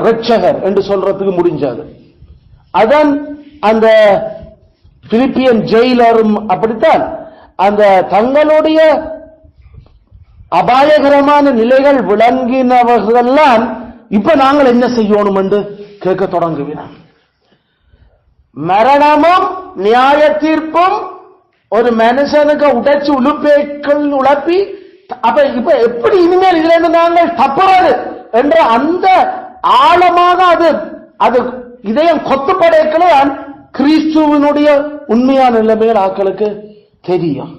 [SPEAKER 1] இரட்சகர் என்று சொல்றதுக்கு முடிஞ்சது. அதான் அந்த பிலிப்பியன் ஜெயிலரும் அப்படித்தான் அந்த தங்களுடைய அபாயகரமான நிலைகள் விளங்கினவர்கள்லாம் இப்ப நாங்கள் என்ன செய்யணும் என்று கேட்க தொடங்குவினோம். மரணமும் நியாய தீர்ப்பும் ஒரு மனுஷனுக்கு உடைச்சு உழுப்பேக்கள் உழப்பி அப்ப இப்ப எப்படி இனிமேல் இதுல இருந்து நாங்கள் தப்புறது என்ற அந்த ஆழமாக அது இதயம் கொத்துப்படைக்கலாம் கிறிஸ்துவனுடைய உண்மையான நிலைமைகள் ஆக்களுக்கு தெரியும்.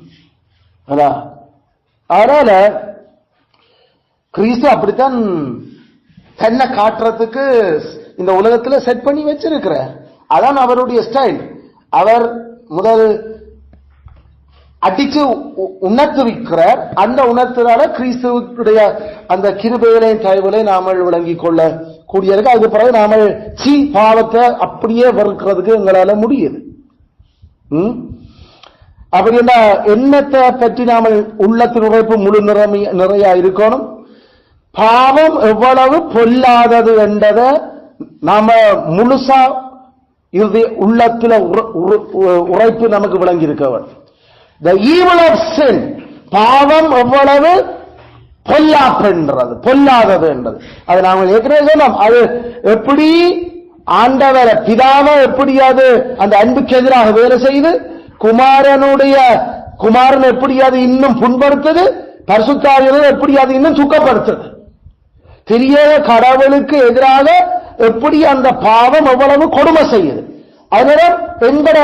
[SPEAKER 1] அதனால கிறிஸ்து அப்படித்தான் தன்னை காட்டுறதுக்கு இந்த உலகத்தில் செட் பண்ணி வச்சிருக்கிறார். அதான் அவருடைய ஸ்டைல். அவர் முதல் அடிச்சு உணர்த்துவிக்கிறார். அந்த உணர்த்துறால கிறிஸ்துவுடைய அந்த கிருபைகளையும் தயவுகளை நாமல் விளங்கிக் கொள்ள கூடியிருக்கு. அதுக்கு பிறகு நாமல் பாவத்தை அப்படியே வெறுக்கிறதுக்கு எங்களால முடியுது. அப்படின்னா எண்ணத்தை பற்றி நாமல் உள்ளத்தின் உழைப்பு முழு நிறைய இருக்கணும். பாவம் எவ்வளவு பொல்லாதது என்றதை நாம முழுசா உள்ளத்துல உரைப்பு நமக்கு விளங்கி இருக்க வேண்டும். The evil of sin, பாவம் எவ்வளவு பொல்லாதது என்றது அது நாங்கள் ஏற்கனவே சொன்னோம். அது எப்படி ஆண்டவர பிதாவை எப்படி அது அந்த அன்புக்கு எதிராக வேலை செய்து குமாரன் எப்படி அது இன்னும் புண்படுத்தது, பரிசுத்தாவியர் எப்படி அது இன்னும் சுக்கப்படுத்தது, தெரியாத கடவுளுக்கு எதிராக எப்படி அந்த பாவம் எவ்வளவு கொடுமை செய்யுது. அதனால எங்கட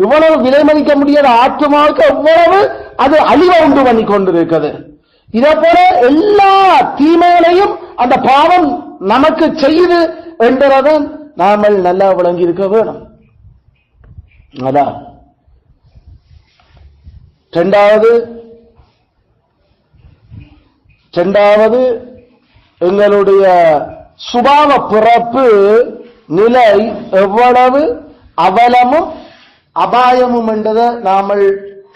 [SPEAKER 1] இவ்வளவு விலை மதிக்க முடியாத ஆத்மாவுக்கு எவ்வளவு அது அழிவை உண்டு பண்ணி கொண்டிருக்கிறது. இதை போல எல்லா தீமைகளையும் அந்த பாவம் நமக்கு செய்யுது என்றதை நாம நல்லா விளங்கி இருக்க வேணும். அதான் இரண்டாவது எங்களுடைய சுபாவ பிறப்பு நிலை எவ்வளவு அவலமும் அபாயமும் என்றதை நாமல்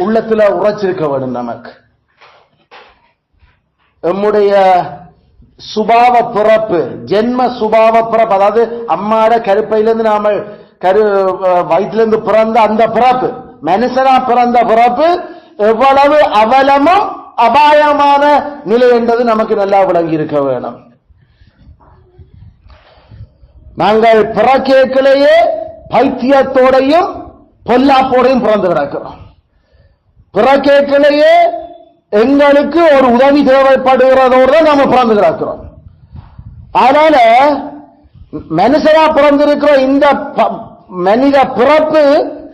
[SPEAKER 1] உள்ளத்துல உரைச்சிருக்க வேண்டும். நமக்கு நம்முடைய சுபாவ பிறப்பு ஜென்ம சுபாவ பிறப்பு, அதாவது அம்மாட கருப்பையிலிருந்து நாம வயிற்றிலிருந்து பிறந்த அந்த பிறப்பு, மனுஷனா பிறந்த பிறப்பு எவ்வளவு அவலமும் அபாயமான நிலை என்றது நமக்கு நல்லா விளங்கி இருக்க வேணும். நாங்கள் பிறக்கேக்கிலேயே பைத்தியத்தோடையும் பொல்லாப்போடையும் பிறந்து கிடக்கிறோம். பிறக்கேக்கிலேயே எங்களுக்கு ஒரு உதவி தேவைப்படுகிறதோடு தான் நாம பிறந்து கிடக்கிறோம். அதனால மனுஷனா பிறந்திருக்கிற இந்த மனித பிறப்பு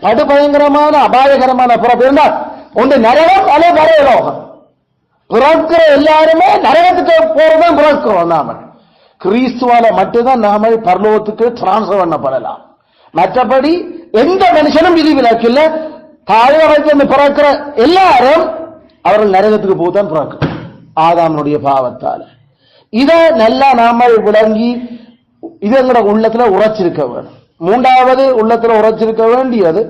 [SPEAKER 1] படுபயங்கரமான அபாயகரமான பிறப்பு இருந்தால் ஒன்று நரகம் அல்ல பரலோகம். பிறக்கிற எல்லாருமே நரகத்துக்கு போறதான் பிறக்கிறோம். நாம கிறிஸ்துவால மட்டும்தான் நாம பரலோகத்துக்கு டிரான்ஸ்பர் பண்ணப்படலாம். மற்றபடி எந்த மனுஷனும் விதிவிலக்கு இல்ல. தாழ்வரைக்கு பிறக்கிற எல்லாரும் அவர்கள் நரகத்துக்கு போதான் பிறக்க ஆதாமனுடைய பாவத்தால். இதை நல்லா நாம விளங்கி இது எங்களோட உள்ளத்துல உரைச்சிருக்க வேணும். மூன்றாவது உள்ளத்துல உரைச்சிருக்க வேண்டியது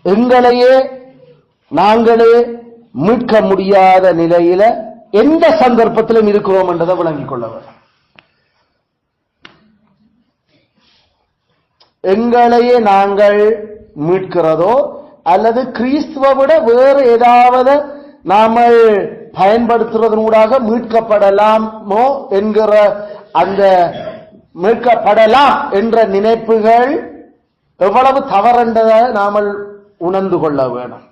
[SPEAKER 1] எங்களையே நாங்களே மீட்க முடியாத நிலையில எந்த சந்தர்ப்பத்திலும் இருக்கிறோம் என்றதை விளங்கிக் கொள்ள வேண்டும். எங்களையே நாங்கள் மீட்கிறதோ அல்லது கிறிஸ்துவை விட வேறு ஏதாவது நாம பயன்படுத்துவதனூடாக மீட்கப்படலாமோ என்கிற அந்த மீட்கப்படலாம் என்ற நினைப்புகள் எவ்வளவு தவறென்றதை நாமல் உணர்ந்து கொள்ள வேண்டும்.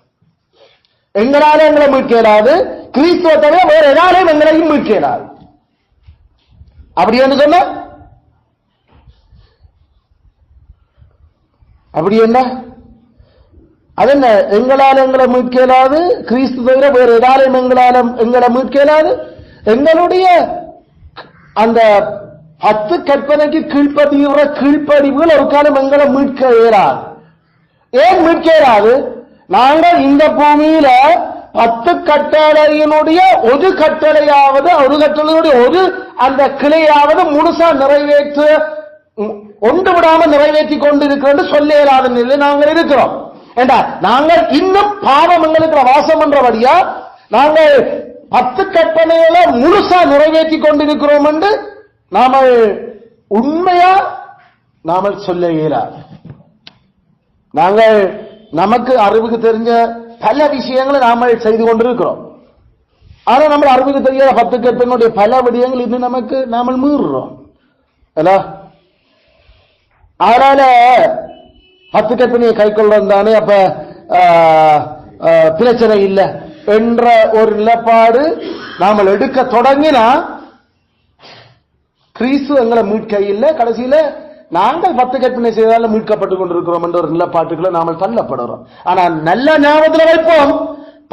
[SPEAKER 1] எங்களால எங்களை மீட்க இயலாது, கிறிஸ்துவ தவிர வேறு எதாலும் எங்களையும் மீட்க இயலாது. அப்படி என்று சொன்ன அப்படி என்ன அது என்ன? எங்களால் எங்களை மீட்க இயலாது, கிறிஸ்து தவிர வேறு எதாலும் எங்களை மீட்க இயலாது. எங்களுடைய அந்த 10 கற்பனைக்கு கீழ்ப்படிவுகள் ஒரு காலம் எங்களை மீட்க இயலாது. ஏன் மீட்க இயலாது? நாங்கள் இந்த பூமியில 10 கட்டளையினுடைய ஒரு கட்டளையாவது ஒரு அந்த கிளையாவது முழுசா நிறைவேற்ற ஒன்று விடாம நிறைவேற்றி கொண்டிருக்கிறது சொல்ல இயலாத நிலையில் நாங்கள் இருக்கிறோம். ஏண்டா நாங்கள் இன்னும் பாவம் எங்களுக்கு வாசம் என்றபடியா நாங்கள் 10 கற்பனைகளை முழுசா நிறைவேற்றி கொண்டிருக்கிறோம் என்று நாம உண்மையா நாம சொல்ல இயலாது. நாங்கள் நமக்கு அறிவுக்கு தெரிஞ்ச பல விஷயங்களை நாம செய்து கொண்டிருக்கிறோம். ஆனா நம்ம அறிவுக்கு தெரியாத 10 கற்பனையுடைய பல விடயங்கள் இன்னும் நமக்கு நாம மீறுறோம். அதனால 10 கற்பனையை கை கொள்வது தானே அப்ப பிரச்சனை இல்லை என்ற ஒரு நிலைப்பாடு நாம எடுக்க தொடங்கினா கிறிஸ்து எங்களை மீட்க இல்லை. கடைசியில நாங்கள் 10 கற்பனை செய்தாலும் மீட்கப்பட்டுக் கொண்டிருக்கிறோம் என்ற ஒரு நிலப்பாட்டுகளை நாம தள்ளப்படுறோம். ஆனா நல்ல ஞாபகத்தில் வைப்போம்,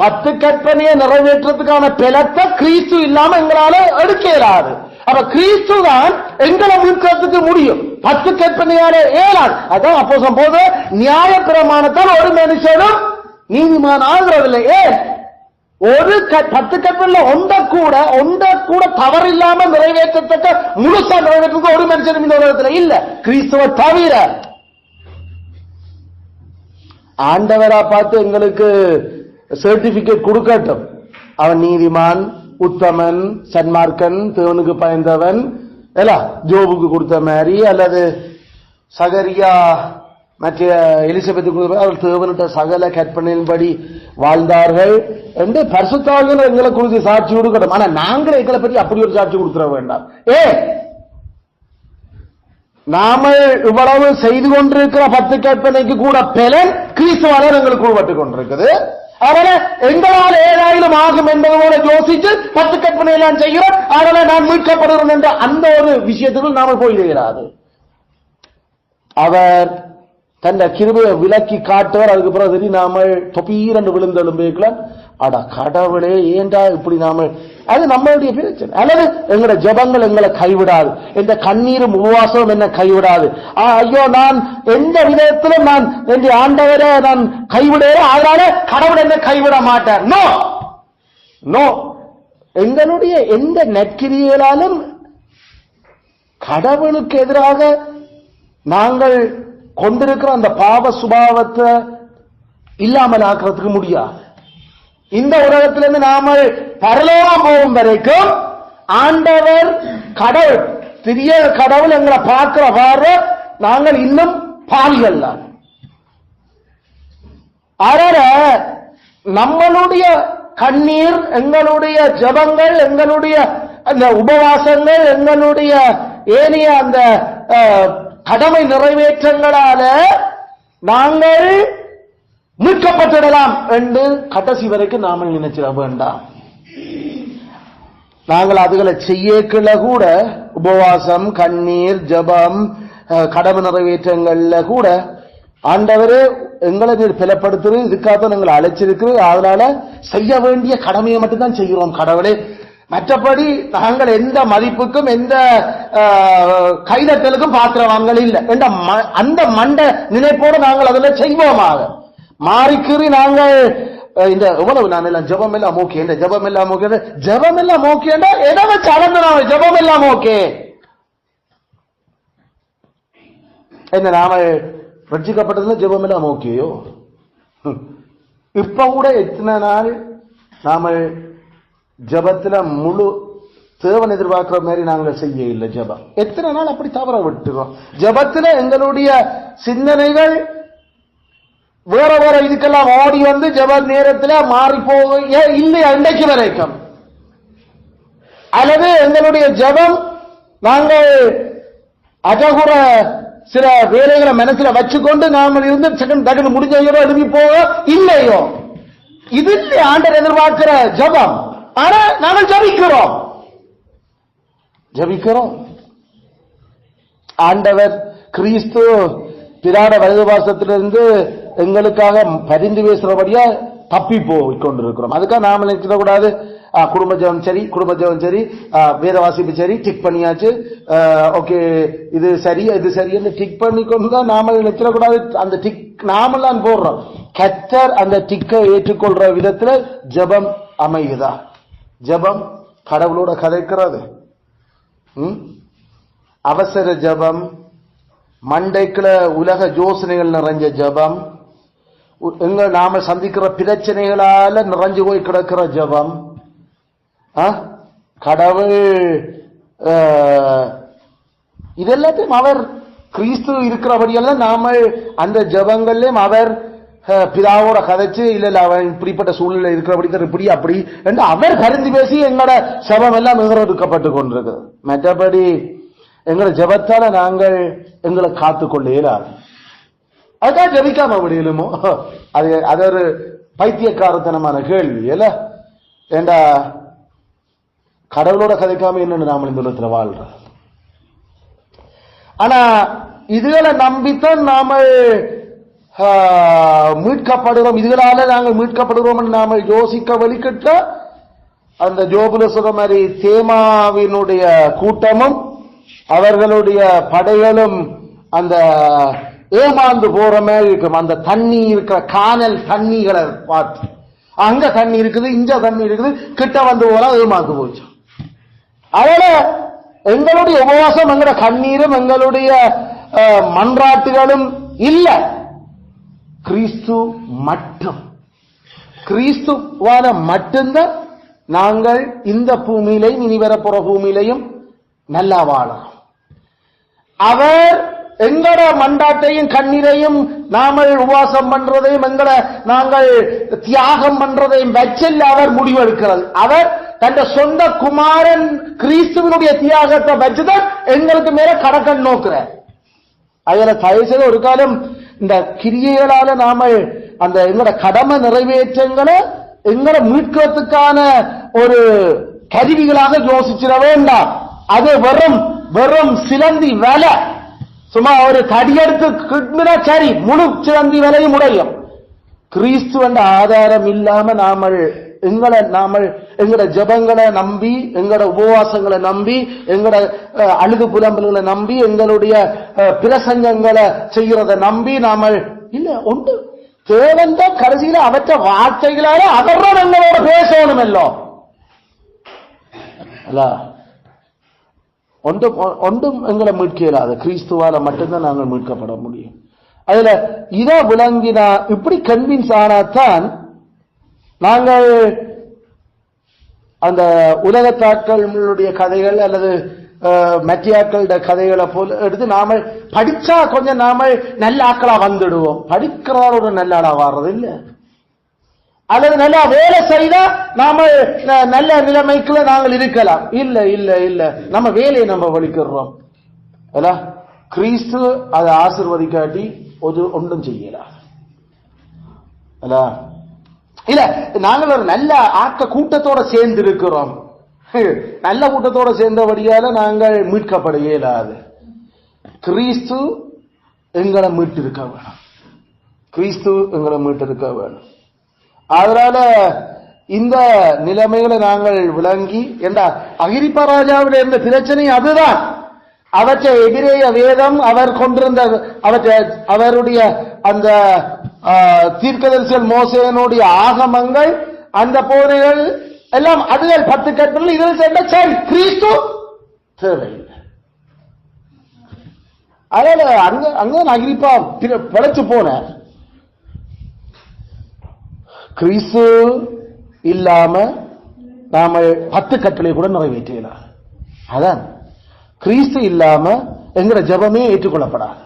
[SPEAKER 1] 10 கற்பனையை நிறைவேற்றத்துக்கான பலத்தை கிறிஸ்து இல்லாம எங்களால எடுக்க இயலாது. அப்ப கிறிஸ்து தான் எங்களை மீட்கிறதுக்கு முடியும், 10 கற்பனையால இயலாது. அதான் அப்போஸ்தலன் போது நியாய பிரமாணத்தால் ஒரு மனுஷனும் நீதிமான் ஆகிறதில்லை. ஏன்? ஒரு 10 கற்பனையில ஒன்றை கூட தவறில்லாம நிறைவேற்றத்தக்க முழுசா நிறைவேற்ற ஒரு மனுஷனும் இந்த உலகத்தில் இல்ல, கிறிஸ்துவ தவிர. ஆண்டவரா பார்த்து எங்களுக்கு சர்டிபிகேட் கொடுக்கட்டும், அவன் நீதிமான், உத்தமன், சன்மார்க்கன், தேவனுக்கு பயந்தவன், ஜோபுக்கு கொடுத்த மாதிரி, அல்லது சகரியா மற்ற எலிசபெத்துக்கு அவர்கள் தேவனிட்ட சகல கற்பனையின்படி வாழ்ந்தார்கள் என்று பரிசுத்தவான்கள் எங்களை குறித்து சாட்சி கொடுக்கட்டும். ஆனா நாங்கள் எங்களை பற்றி அப்படி ஒரு சாட்சி கொடுத்துட வேண்டாம். நாம இவ்வளவு செய்து கொண்டிருக்கிற 10 கற்பனைக்கு கூட பலன் கிறிஸ்துவால எங்களுக்கு உருவட்டுக் கொண்டிருக்குது. அதனால எங்களால் ஏதாயிலும் ஆகும் என்பது போல யோசித்து 10 கற்பனை எல்லாம் செய்கிறோம், அதனால நான் மீட்கப்படுகிறேன் என்ற அந்த ஒரு விஷயத்துக்குள் நாம போயிடுகிறாது. அவர் தன்னை கிருபையை விலக்கி காட்டுவார். அதுக்கு பிறகு நாம தொப்பீரண்டு விழுந்தெழும்பேக்கலாம், அட கடவுளே ஏண்டா இப்படி நாம, அது நம்மளுடைய பிரச்சனை. அல்லது எங்களோட ஜபங்கள் எங்களை கைவிடாது, எந்த கண்ணீரும் உபவாசமும் என்ன கைவிடாது. ஐயோ நான் எந்த விதத்திலும் நான் என்ற ஆண்டவரை நான் கைவிடுறேன், அதனால கடவுள் என்ன கைவிட மாட்டார். நோ நோ, எங்களுடைய எந்த நற்கிரியலாலும் கடவுளுக்கு எதிராக நாங்கள் கொண்டிருக்கிற அந்த பாவ சுபாவத்தை இல்லாமல் ஆக்கிறதுக்கு முடியாது. இந்த உலகத்திலிருந்து நாம பரலோகம் போகும் வரைக்கும் ஆண்டவர் கடவுள், திரிய கடவுள் எங்களை பார்க்கிற பார்வை நாங்கள் இன்னும் பாவிகள் தான். அதனால நம்மளுடைய கண்ணீர், எங்களுடைய ஜபங்கள், எங்களுடைய அந்த உபவாசங்கள், எங்களுடைய ஏனைய அந்த கடமை நிறைவேற்றங்களால நாங்கள் மீட்கப்பட்டுடலாம் என்று கடைசி வரைக்கும் நாம நினைச்சிட வேண்டாம். நாங்கள் அதுகளை செய்யக்குள்ள கூட உபவாசம், கண்ணீர், ஜபம், கடமை நிறைவேற்றங்கள்ல கூட ஆண்டவரே எங்களை நீர் பலப்படுத்துறது, இதுக்காக எங்களை அழைச்சிருக்கு, அதனால செய்ய வேண்டிய கடமையை மட்டும்தான் செய்கிறோம் கடவுளே, மற்றபடி நாங்கள் எந்த மதிப்புக்கும் எந்த கைதட்டலுக்கும் பாத்திரவாங்கள் இல்லை என்ற அந்த மண்ட நினைப்போடு நாங்கள் அதில் செய்வோமாக மாறிக்கிறி நாங்கள் இந்த எவ்வளவு நான் எல்லாம் ஜபம் எல்லாம் ஓகே, இந்த ஜபம் எல்லாம் ஓகே, ஜபம் எல்லாம் ஓகேண்டா எதை வச்சு அளந்து நாம ஜபம் எல்லாம் ஓகே என்ன, நாம ரட்சிக்கப்பட்டதுல ஜபம் எல்லாம் ஓகேயோ? இப்ப கூட எத்தனை நாள் நாம ஜபத்துல முழு தேவன் எதிர்பார்க்கிற மாதிரி நாங்கள் செய்ய இல்லை. ஜபம் எத்தனை நாள் அப்படி தவற விட்டுறோம். ஜபத்துல எங்களுடைய சிந்தனைகள் வேற வேற இதுக்கெல்லாம் ஓடி வந்து ஜப நேரத்தில் மாறி போக இல்லை அன்றைக்கு வரைக்கும். அல்லது எங்களுடைய ஜபம் நாங்கள் அஜகுர சில வேலைகளை மனசுல வச்சுக்கொண்டு நாங்கள் இருந்து செகண்ட் டக்குன்னு முடிஞ்சோ எழுதி போக இல்லையோ, இது ஆண்டவர் எதிர்பார்க்கிற ஜபம். ஆனா நாங்கள் ஜபிக்கிறோம். ஆண்டவர் கிறிஸ்து பிராட வலதுபாசத்திலிருந்து எங்களுக்காக பரிந்து பேசுறபடியா தப்பி போய் கொண்டிருக்கிறோம். அதுக்காக நாம நினைச்சிடக்கூடாது குடும்ப ஜெபம் சரி, வேத வாசிப்பு சரி, டிக் பண்ணியாச்சு, ஓகே இது சரி இது சரி டிக் பண்ணி கொண்டுதான் நாம நினைச்சிடக்கூடாது. அந்த டிக் நாமெல்லாம் போடுறோம். கர்த்தர் அந்த டிக்கை ஏற்றுக்கொள்ற விதத்துல ஜெபம் அமையுதா? ஜெபம் கடவுளோட கதைக்கிறது. அவசர ஜெபம், மண்டைக்குள்ள உலக யோசனைகள் நிறைஞ்ச ஜெபம், எங்க நாம சந்திக்கிற பிரச்சனைகளால நிறைஞ்சு போய் கிடக்கிற ஜெபம், கடவுள் இதெல்லாத்தையும் அவர் கிறிஸ்து இருக்கிறபடியெல்லாம் நாம அந்த ஜெபங்கள்லயும் அவர் பிதாவோட கதைச்சு இல்ல அவன் இப்படிப்பட்ட சூழ்நிலை இருக்கிறபடி இப்படி அப்படி என்று அவர் கருதி பேசி எங்களோட ஜெபம் எல்லாம் எடுக்கப்பட்டு கொண்டிருக்கு. மற்றபடி எங்களை ஜெபத்தால நாங்கள் எங்களை காத்துக்கொள்ள இயலாது. அதுக்காக ஜெபிக்காம முடியலுமோ? அது ஒரு பைத்தியக்காரத்தனமான கேள்வி இல்ல. ஏண்டா கடவுளோட கதைக்காம என்னன்னு நாம இந்த உலகத்துல வாழ்ற. ஆனா இதுகளை நம்பித்தான் நாம மீட்கப்படுகிறோம். இதுகளால நாங்கள் மீட்கப்படுகிறோம் நாம யோசிக்க வலிக்கிட்ட அந்த ஜோபுல சொல்ற மாதிரி தேமாவினுடைய கூட்டமும் அவர்களுடைய படைகளும் அந்த ஏமாந்து போற மாதிரி இருக்கும். அந்த தண்ணி இருக்கிற கானல் தண்ணிகளை பார்த்து அங்க தண்ணி இருக்குது, இங்க தண்ணி இருக்குது, கிட்ட வந்து போல ஏமாந்து போச்சு. அதனால எங்களுடைய உபவாசம், எங்களுடைய கண்ணீரும், எங்களுடைய மன்றாட்டுகளும் இல்ல, கிறிஸ்து மட்டும். கிறிஸ்துவான மட்டும்தான் நாங்கள் இந்த பூமியிலையும் இனி வரப்போற பூமியிலையும் நல்லா வாழலாம். அவர் எங்கட மண்டாட்டையும் கண்ணீரையும் நாமல் உபவாசம் பண்றதையும் நாங்கள் தியாகம் பண்றதையும் வச்சல்ல அவர் முடிவெடுக்கிறது. அவர் தன் சொந்த குமாரன் கிறிஸ்துவனுடைய தியாகத்தை வச்சுதான் எங்களுக்கு மேல கடக்கன் நோக்குறார். அதுல தயவுசெய்து ஒரு காலம் இந்த கிரியைகளால நாம அந்த எங்களோட கடமை நிறைவேற்றங்களை எங்களை மீட்கிறதுக்கான ஒரு கருவிகளாக யோசிச்சிட வேண்டாம். அது வெறும் சிலந்தி வேலை. சும்மா ஒரு தடியெடுத்து கிட்மினா சரி, முழு சிலந்தி வேலையும் உடையும். கிறிஸ்து என்ற ஆதாரம் இல்லாம எங்களோட ஜபங்களை நம்பி, எங்களோட உபவாசங்களை நம்பி, எங்களோட அழுது புலம்பல்களை நம்பி, எங்களுடைய பிரசங்கங்களை செய்யறதை நம்பி நாம இல்ல ஒன்று தேவன் தான் கடைசியில அவற்ற வார்த்தைகளால அவரோட எங்களோட பேசணும் எல்லாம் அல்ல. ஒன்றும் எங்களை மீட்கலாது. கிறிஸ்துவால மட்டும்தான் நாங்கள் மீட்கப்பட முடியும். அதுல இதை விளங்கினா, இப்படி கன்வின்ஸ் ஆனாத்தான் நாங்கள் அந்த உலகத்தாக்களுடைய கதைகள் அல்லது மத்தியாக்களோட கதைகளை போல எடுத்து நாம படிச்சா கொஞ்சம் நாம நல்ல ஆக்களா வந்துடுவோம். படிக்கிறார் ஒரு நல்ல ஆளா வர்றது இல்ல. அல்லது நல்லா வேலை செய்தா நாம நல்ல நிலைமைக்குள்ள நாங்கள் இருக்கலாம். இல்ல இல்ல இல்ல, நம்ம வேலையை நம்ம வலிக்கிறோம். கிறிஸ்து அதை ஆசீர்வதிக்காட்டி ஒன்றும் செய்யலாம். இல்ல, நாங்கள் ஒரு நல்ல ஆக்க கூட்டத்தோட சேர்ந்து இருக்கிறோம். நல்ல கூட்டத்தோட சேர்ந்தபடியால நாங்கள் மீட்கப்பட இயலாது. கிறிஸ்து எங்களை மீட்டிருக்க வேணும். கிறிஸ்து எங்களை மீட்டிருக்க வேணும். அதனால இந்த நிலைமைகளை நாங்கள் விளங்கி, என்ற அகிரிப்பா ராஜாவில் இருந்த பிரச்சனை அதுதான். அவற்றை எதிரேய வேதம் அவர் கொண்டிருந்த அவருடைய அந்த தீர்க்கதரிசிகள் மோசேனுடைய ஆகமங்கள், அந்த போதைகள் எல்லாம் அதுகள் 10 கட்டளை இதில் சேர்ந்த சரி, கிறிஸ்து தேவையில்லை. அதனால அங்க அகிரிப்பா பிழைச்சு போன. கிறிஸ்து இல்லாம நாம 10 கட்டளை கூட நிறைவேற்றலாம். அதான் கிறிஸ்து இல்லாம எங்கட ஜெபமே ஏற்றுக்கொள்ளப்படாது.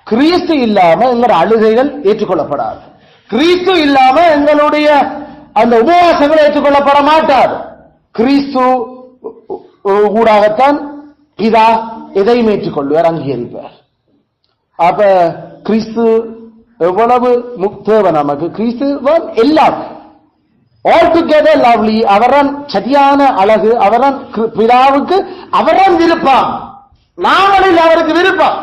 [SPEAKER 1] கிறிஸ்து இல்லாம எங்கட அழுகைகள் ஏற்றுக்கொள்ளப்படாது. கிறிஸ்து இல்லாம எங்களுடைய அந்த உபவாசங்கள் ஏற்றுக்கொள்ளப்பட மாட்டாது. கிறிஸ்து ஊடாகத்தான் இதா எதையும் ஏற்றுக்கொள்வார், அங்கீகரிப்பார். அப்ப கிறிஸ்து எவ்வளவு தேவை நமக்கு? கிறிஸ்து எல்லாம் ஆல் டுகெதர் லவ்லி. அவரான் சரியான அழகு, அவரான் பிதாவுக்கு அவரான் விருப்பம், நாமளில் அவருக்கு விருப்பம்,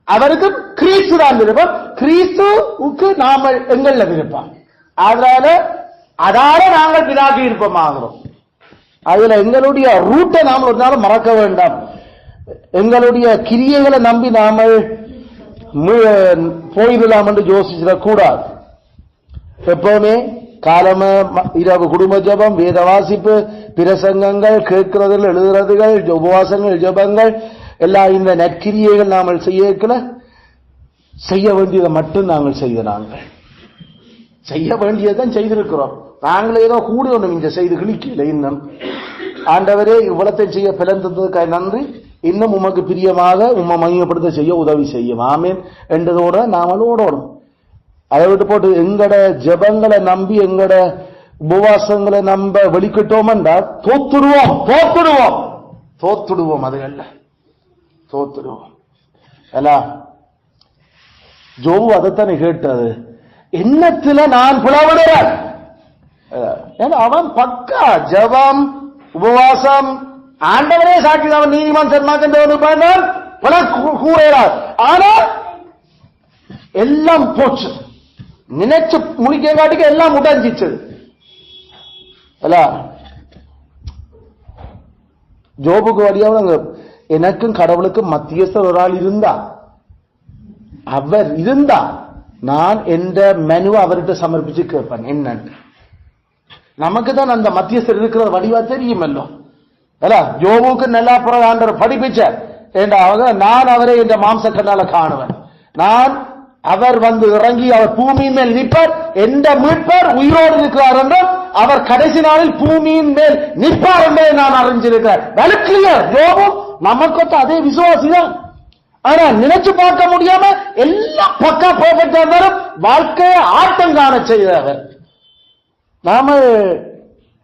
[SPEAKER 1] அவருக்கு கிறிஸ்து தான் விருப்பம், கிறிஸ்துவுக்கு நாம எங்கள்ல விருப்பம். அதால நாங்கள் பிதாக்கு விருப்பமாகிறோம். அதுல எங்களுடைய ரூட்டை நாம் ஒரு நாள் மறக்க வேண்டாம். எங்களுடைய கிரியைகளை நம்பி நாம போயிடலாம் என்று யோசிச்சிடக் கூடாது. எப்பவுமே காலம இரவு குடும்ப ஜபம், வேத வாசிப்பு, பிரசங்கங்கள், கேட்கிறதுகள், எழுதுறதுகள், உபவாசங்கள், ஜபங்கள், எல்லா இந்த நற்கிரியைகள் நாங்கள் செய்ய வேண்டியதை மட்டும் நாங்கள் செய்ய வேண்டியதான் செய்திருக்கிறோம். நாங்கள் ஏதோ கூடி ஒன்றும் இங்க செய்து கிழிக்கல. இன்னும் ஆண்டவரே இவ்வளத்தை செய்ய பிளந்ததுக்காக நன்றி, இன்னும் உமக்கு பிரியமாக உம்மை மகிமைப்படுத்த செய்ய உதவி செய்யும். ஆமீன் என்றதோட நாமளும் ஓடணும். அதை விட்டு போட்டு எங்கட ஜபங்களை நம்பி எங்கட உபவாசங்களை நம்ப வெளிக்கிட்டோம் என்றால் தோத்துடுவோம். அதுகள்ல தோத்துடுவோம். ஜோபு அதைத்தானே கேட்டது, எண்ணத்துல நான் புலவிடுறேன். அவன் பக்கா ஜபம் உபவாசம் ஆண்டவரே சாட்சி, அவன் நீதிமான் சன்மார்க்கன் பல கூறார். ஆனால் எல்லாம் போச்சு, நினைச்சு முடிக்க காட்டிக்க எல்லாம் உடஞ்சிச்சு. ஜோபுக்கு வழியாக எனக்கும் கடவுளுக்கும் மத்தியஸ்தர் ஒரு ஆள் இருந்தா நான் என்ற மெனுவை அவர்கிட்ட சமர்ப்பிச்சு கேட்பேன். என்னன்னு நமக்கு தான் அந்த மத்தியஸ்தர் இருக்கிற வடிவா தெரியுமல்லோ. ஜோபுக்கு நல்லா ஆண்டவர் படிப்பிச்சார். நான் அவரை என்ற மாம்ச கண்ணால காணுவேன். அவர் வந்து இறங்கி அவர் பூமியின் மேல் நிற்பார், எந்த மீட்பார் உயிரோடு இருக்கிறார் என்றும் அவர் கடைசி நாளில் பூமியின் மேல் நிற்பார் என்பதை நான் அறிஞ்சிருக்கிறார். வலுக்கிலியர் ஜோபும் நமக்கு அதே விசுவாசிதான். ஆனா நினைச்சு பார்க்க முடியாம எல்லாம் பக்கா பெர்ஃபெக்ட்டா இருந்தாலும் வாழ்க்கையை ஆட்டம் காண செய்தவர். நாம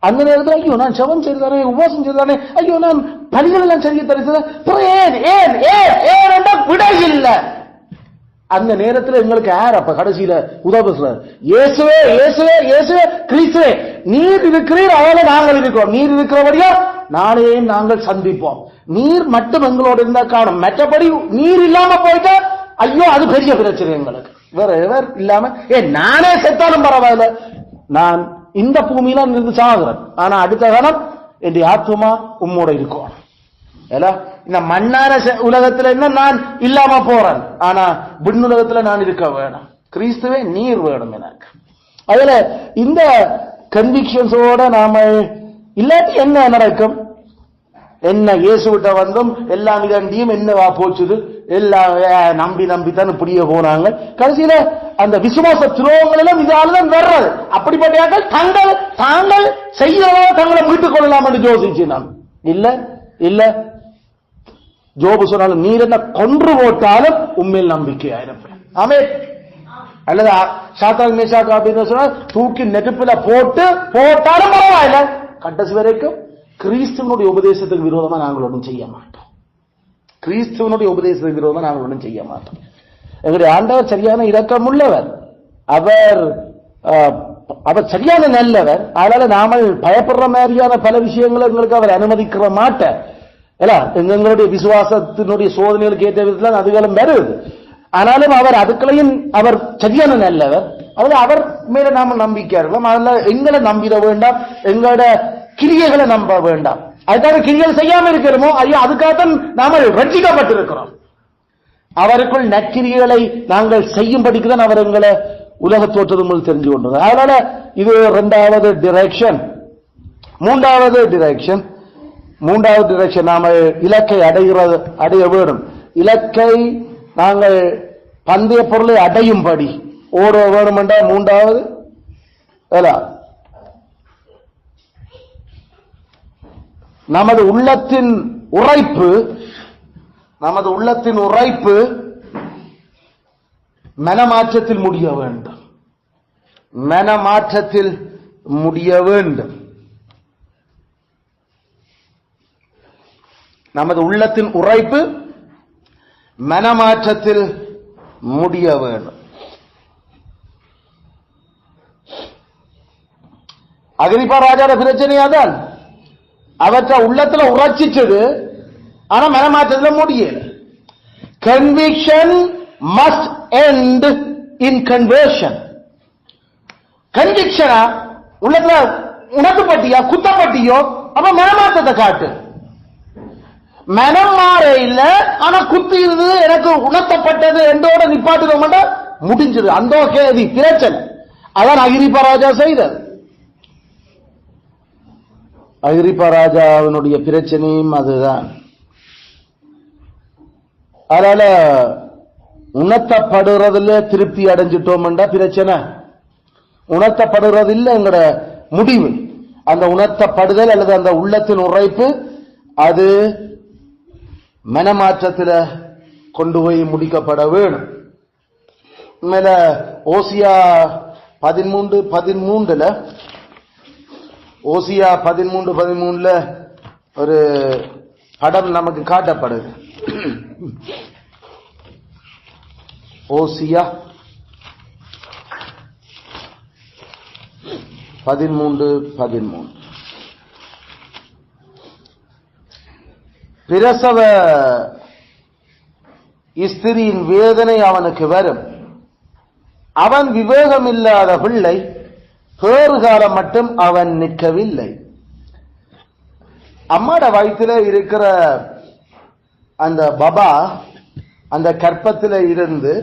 [SPEAKER 1] அந்த நேரத்தில் ஐயோ நான் செவம் செய்தானே, உபவாசம் செய்தானே, ஐயோ நான் பணிகள் எல்லாம் செய்ய தரிசன ஏன் விடை இல்லை. அந்த நேரத்தில் எங்களுக்கு யார் அப்ப கடைசியில உதவி சொல்றார்? இயேசுவே இயேசுவே இயேசுவே கிறிஸ்துவே, நீர் இருக்கிறீர், அவளை நாங்கள் இருக்கிறோம். நீர் இருக்கிறபடியா நாளே நாங்கள் சந்திப்போம். நீர் மட்டும் எங்களோடு இருந்தா காணும். மற்றபடி நீர் இல்லாம போயிட்டா ஐயோ அது பெரிய பிரச்சனை எங்களுக்கு. வேற எவர் இல்லாம நானே செத்தாலும் பரவாயில்ல, நான் இந்த பூமியில இருந்து சாகுறேன், ஆனா அடுத்த காலம் என் ஆத்மா உம்மோட இருக்கும். இந்த மண்ணார உலகத்துல என்ன நான் இல்லாம போறேன், ஆனா விண்ணுலகத்துல நான் இருக்க வேணும். கிறிஸ்துவே நீர் வேணும் எனக்கு. அதுல இந்த கன்விக்ஷன்ஸோட நாம இல்லாட்டி என்ன நடக்கும்? என்ன இயேசுகிட்ட வந்தும் எல்லாம் இதண்டியும் என்னவா போச்சுது, எல்லாம் நம்பித்தான் இப்படியே போனாங்க. கடைசியில அந்த விசுவாச துரோகங்கள் எல்லாம் இதால்தான் வர்றது. அப்படிப்பட்ட தாங்கள் செய்யறதோ தங்களை மீட்டுக் கொள்ளலாம் என்று யோசிச்சு நான் இல்ல ஜோபு சொன்னாலும் நீர் என்ன கொன்று போட்டாலும் உண்மையில் நம்பிக்கை ஆயிருப்பேன். ஆமென். அல்லது சாத்தான் மேஷாக் அப்படின்னு சொன்னா தூக்கி நெருப்புல போட்டாலும் பரவாயில்ல, கடைசி வரைக்கும் கிறிஸ்துவனுடைய உபதேசத்துக்கு விரோதமா நாங்கள் ஒன்றும் செய்ய மாட்டோம். கிறிஸ்துவனுடைய உபதேசத்துக்கு விரோதமா நாங்கள் ஒன்றும் செய்ய மாட்டோம். எங்களுடைய ஆண்டவர் சரியான இரக்கம் உள்ளவர், அவர் சரியான நல்லவர். அதனால நாம பயப்படுற மாதிரியான பல விஷயங்களை எங்களுக்கு அவர் அனுமதிக்கிற மாட்டார். எங்களுடைய விசுவாசத்தினுடைய சோதனைகளுக்கு ஏற்ற விதத்தில் அதுகளும் வருது. ஆனாலும் அவர் அதுக்களையும் அவர் சரியான நல்லவர். அதில் அவர் மேல நாம நம்பிக்கை இருக்கலாம். அதில் எங்களை நம்பிட வேண்டாம், எங்களோட கிரியைகளை நம்ப வேண்டாம். அதுக்காக கிரியைகள் செய்யாம இருக்கிறோமோ ஐயோ அதுக்காகத்தான் நாம ரட்சிக்கப்பட்டிருக்கிறோம். அவருக்குள் நற்கிரிகளை நாங்கள் செய்யும்படிக்கு தான் அவர் எங்களை உலக தோற்றது முதல் தெரிஞ்சு கொண்டது. அதனால இது இரண்டாவது டிரெக்ஷன். மூன்றாவது டிரெக்ஷன் நாம இலக்கை அடைய வேண்டும். இலக்கை நாங்கள் பந்தய பொருளை அடையும்படி ஓட வேண்டும் என்றால் மூன்றாவது நமது உள்ளத்தின் உரைப்பு மனமாற்றத்தில் முடிய வேண்டும். மனமாற்றத்தில் முடிய வேண்டும். நமது உள்ளத்தின் உரைப்பு மனமாற்றத்தில் முடிய வேண்டும். அகிரிப்பா ராஜாட பிரச்சனையாதான் அவற்ற உள்ளத்துல உரைச்சிச்சது, ஆனா மனமாற்றத்தில் முடியல. Conviction must end in conversion. கன்விக்ஷனா உள்ளத்துல உனக்கு பட்டியா குத்தப்பட்டியோ அப்ப மனமாற்றத்தை காட்டு. மனம் மாற இல்ல, ஆனா குத்தி இருந்தது எனக்கு உணர்த்தப்பட்டது என்றோட நிப்பாட்டுவோம் முடிஞ்சது. அந்த கேதி பிரச்சனை அதான் அகிரிப்பா ராஜா செய்தது. அகிரிப்பா ராஜாவினுடைய பிரச்சனையும் அதுதான். அதனால உணர்த்தப்படுறதுல திருப்தி அடைஞ்சிட்டோம்டா பிரச்சனை. உணர்த்தப்படுறதில்லை எங்கட முடிவு. அந்த உணர்த்தப்படுதல் அல்லது அந்த உள்ளத்தின் உரைப்பு அது மனமாற்றத்தில் கொண்டு போய் முடிக்கப்பட வேணும். மேல ஓசியா 13:13 ஓசியா 13:13 ஒரு படம் நமக்கு காட்டப்படுது. ஓசியா 13:13 பிரசவ ஸ்திரியின் வேதனை அவனுக்கு வரும். அவன் விவேகமில்லாத பிள்ளை, பேறுகாலம் மட்டும் அவன் நிற்கவில்லை. அம்மாட வயிற்றில இருக்கிற அந்த பபா அந்த கற்பத்தில் இருந்து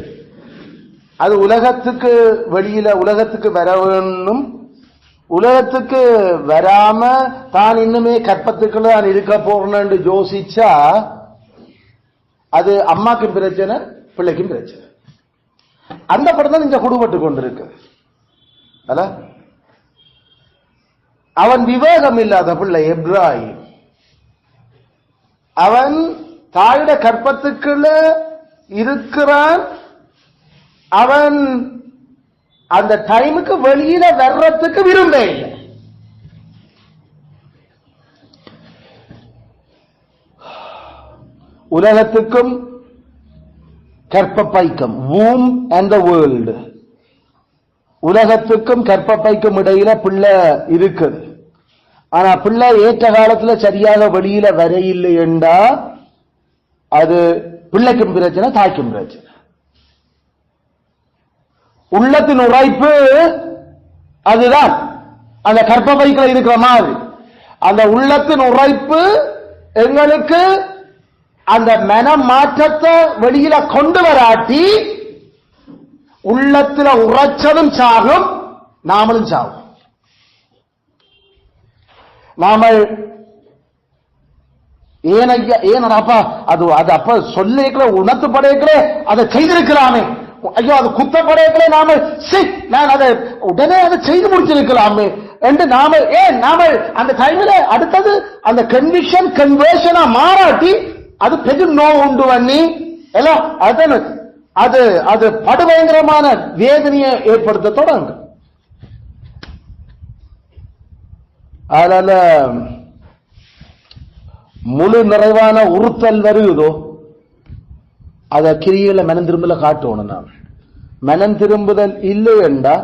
[SPEAKER 1] அது உலகத்துக்கு வெளியில உலகத்துக்கு வர வேணும். உலகத்துக்கு வராம தான் இன்னுமே கற்பத்துக்குள்ள தான் இருக்க போறேன்னு யோசிச்சா அது அம்மாக்கும் பிரச்சனை, பிள்ளைக்கும் பிரச்சனை. அந்த படம் தான் இங்க குடுபட்டு கொண்டிருக்கு. அவன் விவேகம் இல்லாத பிள்ளை எப்ராஹிம். அவன் தாயிட கற்பத்துக்குள்ள இருக்கிறான். அவன் அந்த டைமுக்கு வெளியில வர்றதுக்கு விரும்ப இல்லை. உலகத்துக்கும் கற்பப்பைக்கும் womb and the world, உலகத்துக்கும் கற்பப்பைக்கும் இடையில பிள்ளை இருக்குது. ஆனா பிள்ளை ஏற்ற காலத்துல சரியாக வெளியில வரையில்லை என்றா அது பிள்ளைக்கும் பிரச்சனை, தாய்க்கும் பிரச்சனை. உள்ளத்தின் உரைப்பு அதுதான் அந்த கற்பப்பைக்குள்ள இருக்கிற மாதிரி. அந்த உள்ளத்தின் உரைப்பு எங்களுக்கு அந்த மன மாற்றத்தை வெளியில கொண்டு வராட்டி உள்ளத்துல உரைச்சதும் சாகும், நாமளும் சாகும். நாம ஏன் அப்பா அது அப்ப சொல்லிக்கல உணர்த்து படையக்கல அதை செய்திருக்கலாமே, ஐயோ அது குத்தப்படையக்கல நாம நான் அதை உடனே அதை செய்து முடிச்சிருக்கலாமே என்று நாம அந்த டைம்ல அடுத்தது அந்த கன்விக்ஷன் கன்வர்ஷனா மாறாட்டி அது பெரும் நோய் உண்டு பண்ணி எல்லாம் அது அது படுபயங்கரமான வேதனையை ஏற்படுத்த தொடங்கும். அதனால முழு நிறைவான உறுத்தல் வருதோ அத கிரியில மனம் திரும்பல காட்டணும். நாம் மனம் திரும்புதல் இல்லை என்றா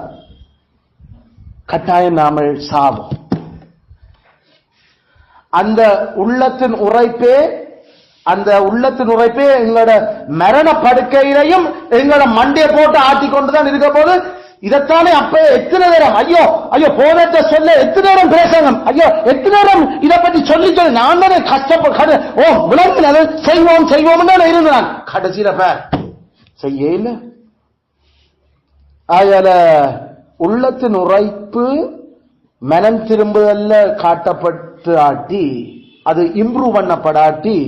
[SPEAKER 1] கட்டாயம் நாமல் சாவோம். அந்த உள்ளத்தின் உரைப்பே எங்களோட மரண படுக்கையிலையும் எங்களோட மண்டையை போட்டு ஆட்டிக்கொண்டுதான் இருக்க போது. இதைத்தானே அப்ப எத்தனை நேரம் ஐயோ போனத சொல்ல எத்தனை நேரம் பேசணும், ஐயோ எத்தனை நேரம் இதை பற்றி சொல்லி நான் தானே கஷ்டப்பட விளங்குனது செய்வோம் தானே இருந்தான். கடைசியில செய்ய இல்லை. அதனால உள்ளத்தின் உரைப்பு மனம் திரும்புதல்ல காட்டப்பட்டு ஆட்டி அது இம்ப்ரூவ் பண்ணப்படாட்டி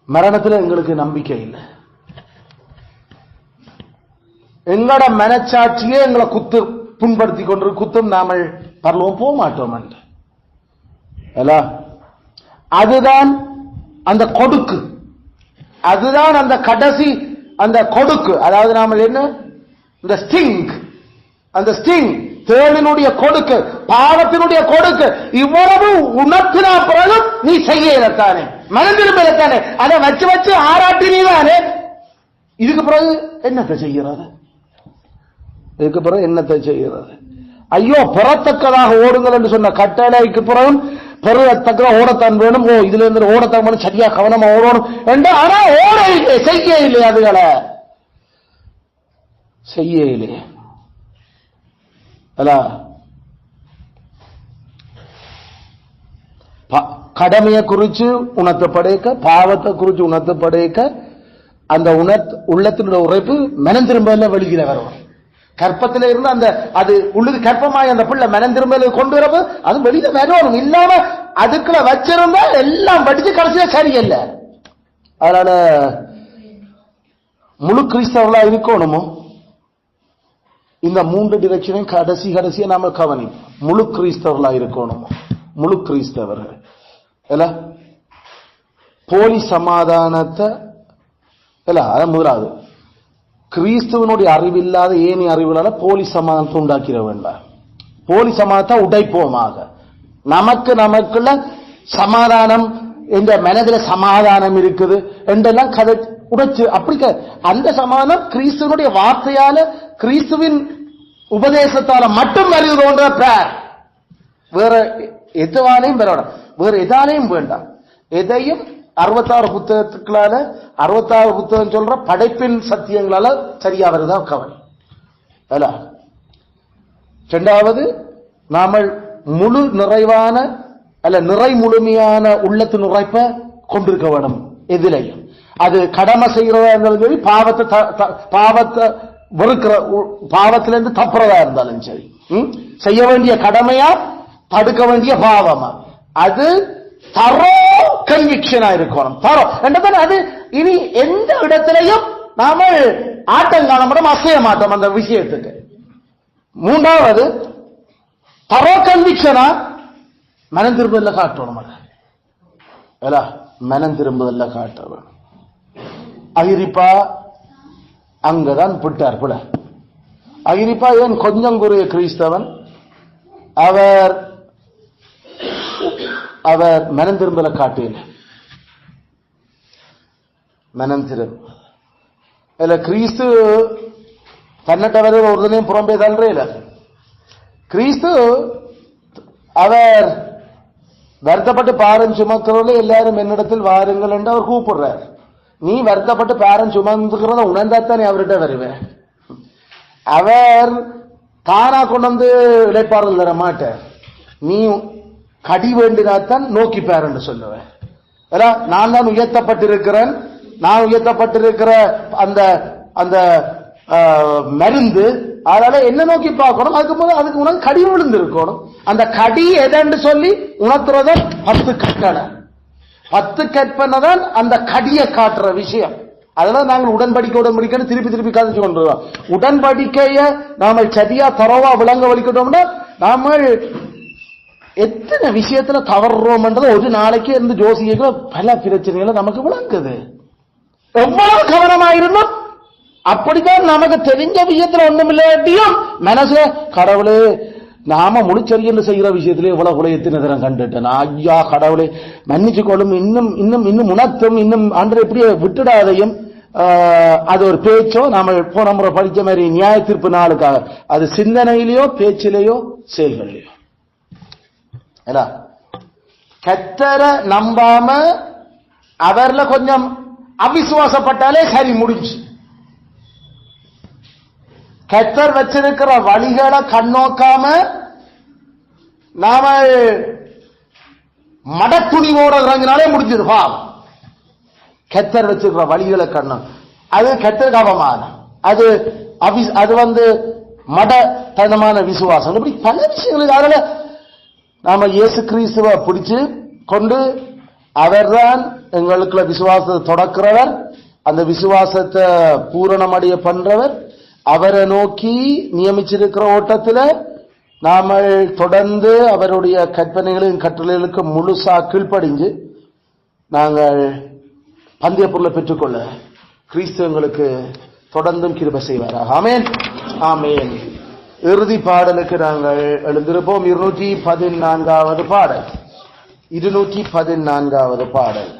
[SPEAKER 1] மரணத்துல எங்களுக்கு நம்பிக்கை இல்லை. எங்களோட மனச்சாட்சியே எங்களை புண்படுத்தி கொண்டு குத்தும், நாமல் பரலோகம் போக மாட்டோம் என்று. அதுதான் அந்த கொடுக்கு, அதுதான் அந்த கடைசி அந்த கொடுக்கு. அதாவது நாம என்ன இந்த ஸ்டிங், அந்த ஸ்டிங் தேவனுடைய கொடுக்கு, பாவத்தினுடைய கொடுக்கு. இவ்வளவு உணர்த்தினா பிறகு நீ செய்யத்தானே, மனதிரும்பத்தானே, அதை வச்சு வச்சு ஆராட்டினீதானே. இதுக்கு பிறகு என்னத்தை செய்கிறது? இதுக்கு பிறகு என்னத்தை செய்கிறது? ஐயோ பெறத்தக்கதாக ஓடுங்கள் என்று சொன்ன கட்டளைக்கு பிறகு பெறத்தக்க ஓடத்தான் வேணும். ஓ இதுல இருந்து ஓடத்தான் வேணும், சரியா கவனமா ஓடணும் என்று. ஆனா ஓட இல்லை, செய்ய இல்லை, அதுகளை செய்ய இல்லை. கடமையை குறிச்சு உணர்த்தப்படைக்க, பாவத்தை குறிச்சு உணர்த்தப்படைக்க, அந்த உள்ளத்தினுடைய உழைப்பு மனம் திரும்ப வெளியில வரும். கற்பத்தில இருந்து அந்த அது உள்ளது கற்பமாய் அந்த பிள்ளை மனம் திரும்ப கொண்டு வரப்போ அது வெளியில வரணும். இல்லாம அதுக்குள்ள வச்சிருந்தா எல்லாம் படிச்சு கடைசியா சரியல்ல. அதனால முழு கிறிஸ்தவர்களா இருக்கணுமோ இந்த 3 டிரெக்ஷனையும் கடைசியா நாம கவனிப்போம். முழு கிறிஸ்தவர்களா இருக்கணும், முழு கிறிஸ்தவர்கள் இல்ல. போலி சமாதானத்தை இல்ல, அதான் முதலாவது. கிறிஸ்துவனுடைய அறிவில்லாத ஏனி அறிவில்லாத போலி சமாதானத்தை உண்டாக்கிட வேண்டாம். போலி சமாதானத்தை உடைப்போமாக. நமக்குள்ள சமாதானம், என்ற மனதில் சமாதானம் இருக்குது என்றெல்லாம் கதை உடைச்சு அப்படி அந்த சமாதானம் கிறிஸ்துவனுடைய வார்த்தையால, கிறிஸ்துவின் உபதேசத்தால மட்டும் வருகிறோன்ற பேர். வேற எதுவாலையும் பெறணும், வேற எதாலையும் வேண்டாம். எதையும் 66 புத்தகத்துக்களால, 66 புத்தகம் சொல்ற படைப்பின் சத்தியங்களால சரியா வருதான் கவனி. இரண்டாவது, நாம முழு நிறைவான அல்ல நிறை முழுமையான உள்ளத்து நுழைப்ப கொண்டிருக்க வேணும். எதிலையும் அது கடமை செய்கிறதா இருந்தாலும் சரி, பாவத்தை வெறுக்கிற பாவத்திலிருந்து தப்புறதா இருந்தாலும் சரி, செய்ய வேண்டிய கடமையா தடுக்க வேண்டிய பாவமா, அது தரோ கன்விக்ஷனா இருக்கணும். தரோ என்றால் அது இனி எந்த இடத்திலையும் நாம ஆட்டம் காண மாட்டோம், அசைய மாட்டோம் அந்த விஷயத்துக்கு. மூன்றாவது, தரோ கன்விக்ஷனா மனம் திரும்புதல்ல காட்டணும். மனம் திரும்புதல்ல காட்டணும். அகிரிப்பா அங்கதான் விட்டார் புல. அகிரிப்பா ஏன் கொஞ்சம் குறைய கிறிஸ்தவன், அவர் மனம் திரும்பல காட்டில. மனம் திரும்ப இல்ல, கிறிஸ்து தன்னட்டவர் ஒருதனையும் புறம்பே தள்ளுறே இல்ல. கிறிஸ்து அவர் வருத்தப்பட்டு பாரம் சுமக்கிறவர்களே எல்லாரும் என்னிடத்தில் வாருங்கள் என்று அவர் கூப்பிடுறார். நீ வருத்தப்பட்டு பாரம் சுமந்துக்கிறத உணர்ந்தாத்தானே அவர்கிட்ட வருவேன். அவர் தானா கொண்டு வந்து இழைப்பார்கள் தர மாட்டார். நீ கடி வேண்டினாத்தான் நோக்கி பார் என்று சொல்லுவேன். நான் தான் உயர்த்தப்பட்டிருக்கிறேன், நான் உயர்த்தப்பட்டிருக்கிற அந்த அந்த மருந்து, அதனால என்ன நோக்கி பார்க்கணும். அதுக்கு உனக்கு கடி விழுந்து இருக்கணும். அந்த கடி எதன்னு சொல்லி உணர்த்துறத 10 கட்டளை, 10 கற்பனை தான் அந்த கடியை காட்டுற விஷயம். அதெல்லாம் நாங்கள் உடன்படிக்கை திருப்பி கதைச்சு கொண்டு வரோம். உடன்படிக்கைய நாம சரியா தரவா விளங்க வலிக்கிட்டோம்னா நாம எத்தனை விஷயத்துல தவறுறோம்ன்றது ஒரு நாளைக்கு இருந்து ஜோசிக்க பல பிரச்சனைகளை நமக்கு விளங்குது. எவ்வளவு கவனமாயிருந்தோம் அப்படித்தான் நமக்கு தெரிஞ்ச விஷயத்துல ஒண்ணுமில்லாட்டியும் மனசுல கடவுளே நாம முழுச்சரியன்னு செய்கிற விஷயத்திலே இவ்வளவு கூட எத்தனை தரம் கண்டுட்டேன். ஐயா கடவுளே மன்னிச்சு கொள்ளும், இன்னும் உணர்த்தும், இன்னும் அன்று எப்படியே விட்டுடாதையும். அது ஒரு பேச்சோ, நாம போன முறை படிச்ச மாதிரி நியாய தீர்ப்பு நாளுக்காக, அது சிந்தனையிலேயோ பேச்சிலேயோ செயல்களையோ. கர்த்தரை நம்பாம அவர்ல கொஞ்சம் அவிசுவாசப்பட்டாலே சரி, முடிஞ்சு. கர்த்தர் வச்சிருக்கிற வழிகளை கண்ணோக்காம நாம மடத்துணிவோட இறங்கினாலே முடிஞ்சது பாவம். கர்த்தர் வச்சிருக்கிற வழிகளை கண்ணோம், அது கர்த்தருக்கு அவமானம், அது மடத்தனமான விசுவாசம். இப்படி பல விஷயங்களுக்கு அதனால நாம இயேசு கிறிஸ்துவை பிடிச்சு கொண்டு, அவர்தான் எங்களுக்குள்ள விசுவாசத்தை தொடக்கிறவர், அந்த விசுவாசத்தை பூரணமடைய பண்றவர். அவரை நோக்கி நியமிச்சிருக்கிற ஓட்டத்துல நாம தொடர்ந்து அவருடைய கற்பனைகளையும் கட்டளைகளுக்கு முழுசா கீழ்ப்படிஞ்சு நாங்கள் பந்தய பொருளை பெற்றுக்கொள்ள கிறிஸ்தவங்களுக்கு தொடர்ந்தும் கிருபை செய்வாராக. ஆமென், ஆமென். இறுதி பாடலுக்கு நாங்கள் எழுந்திருப்போம். 214வது பாடல். 214வது பாடல்.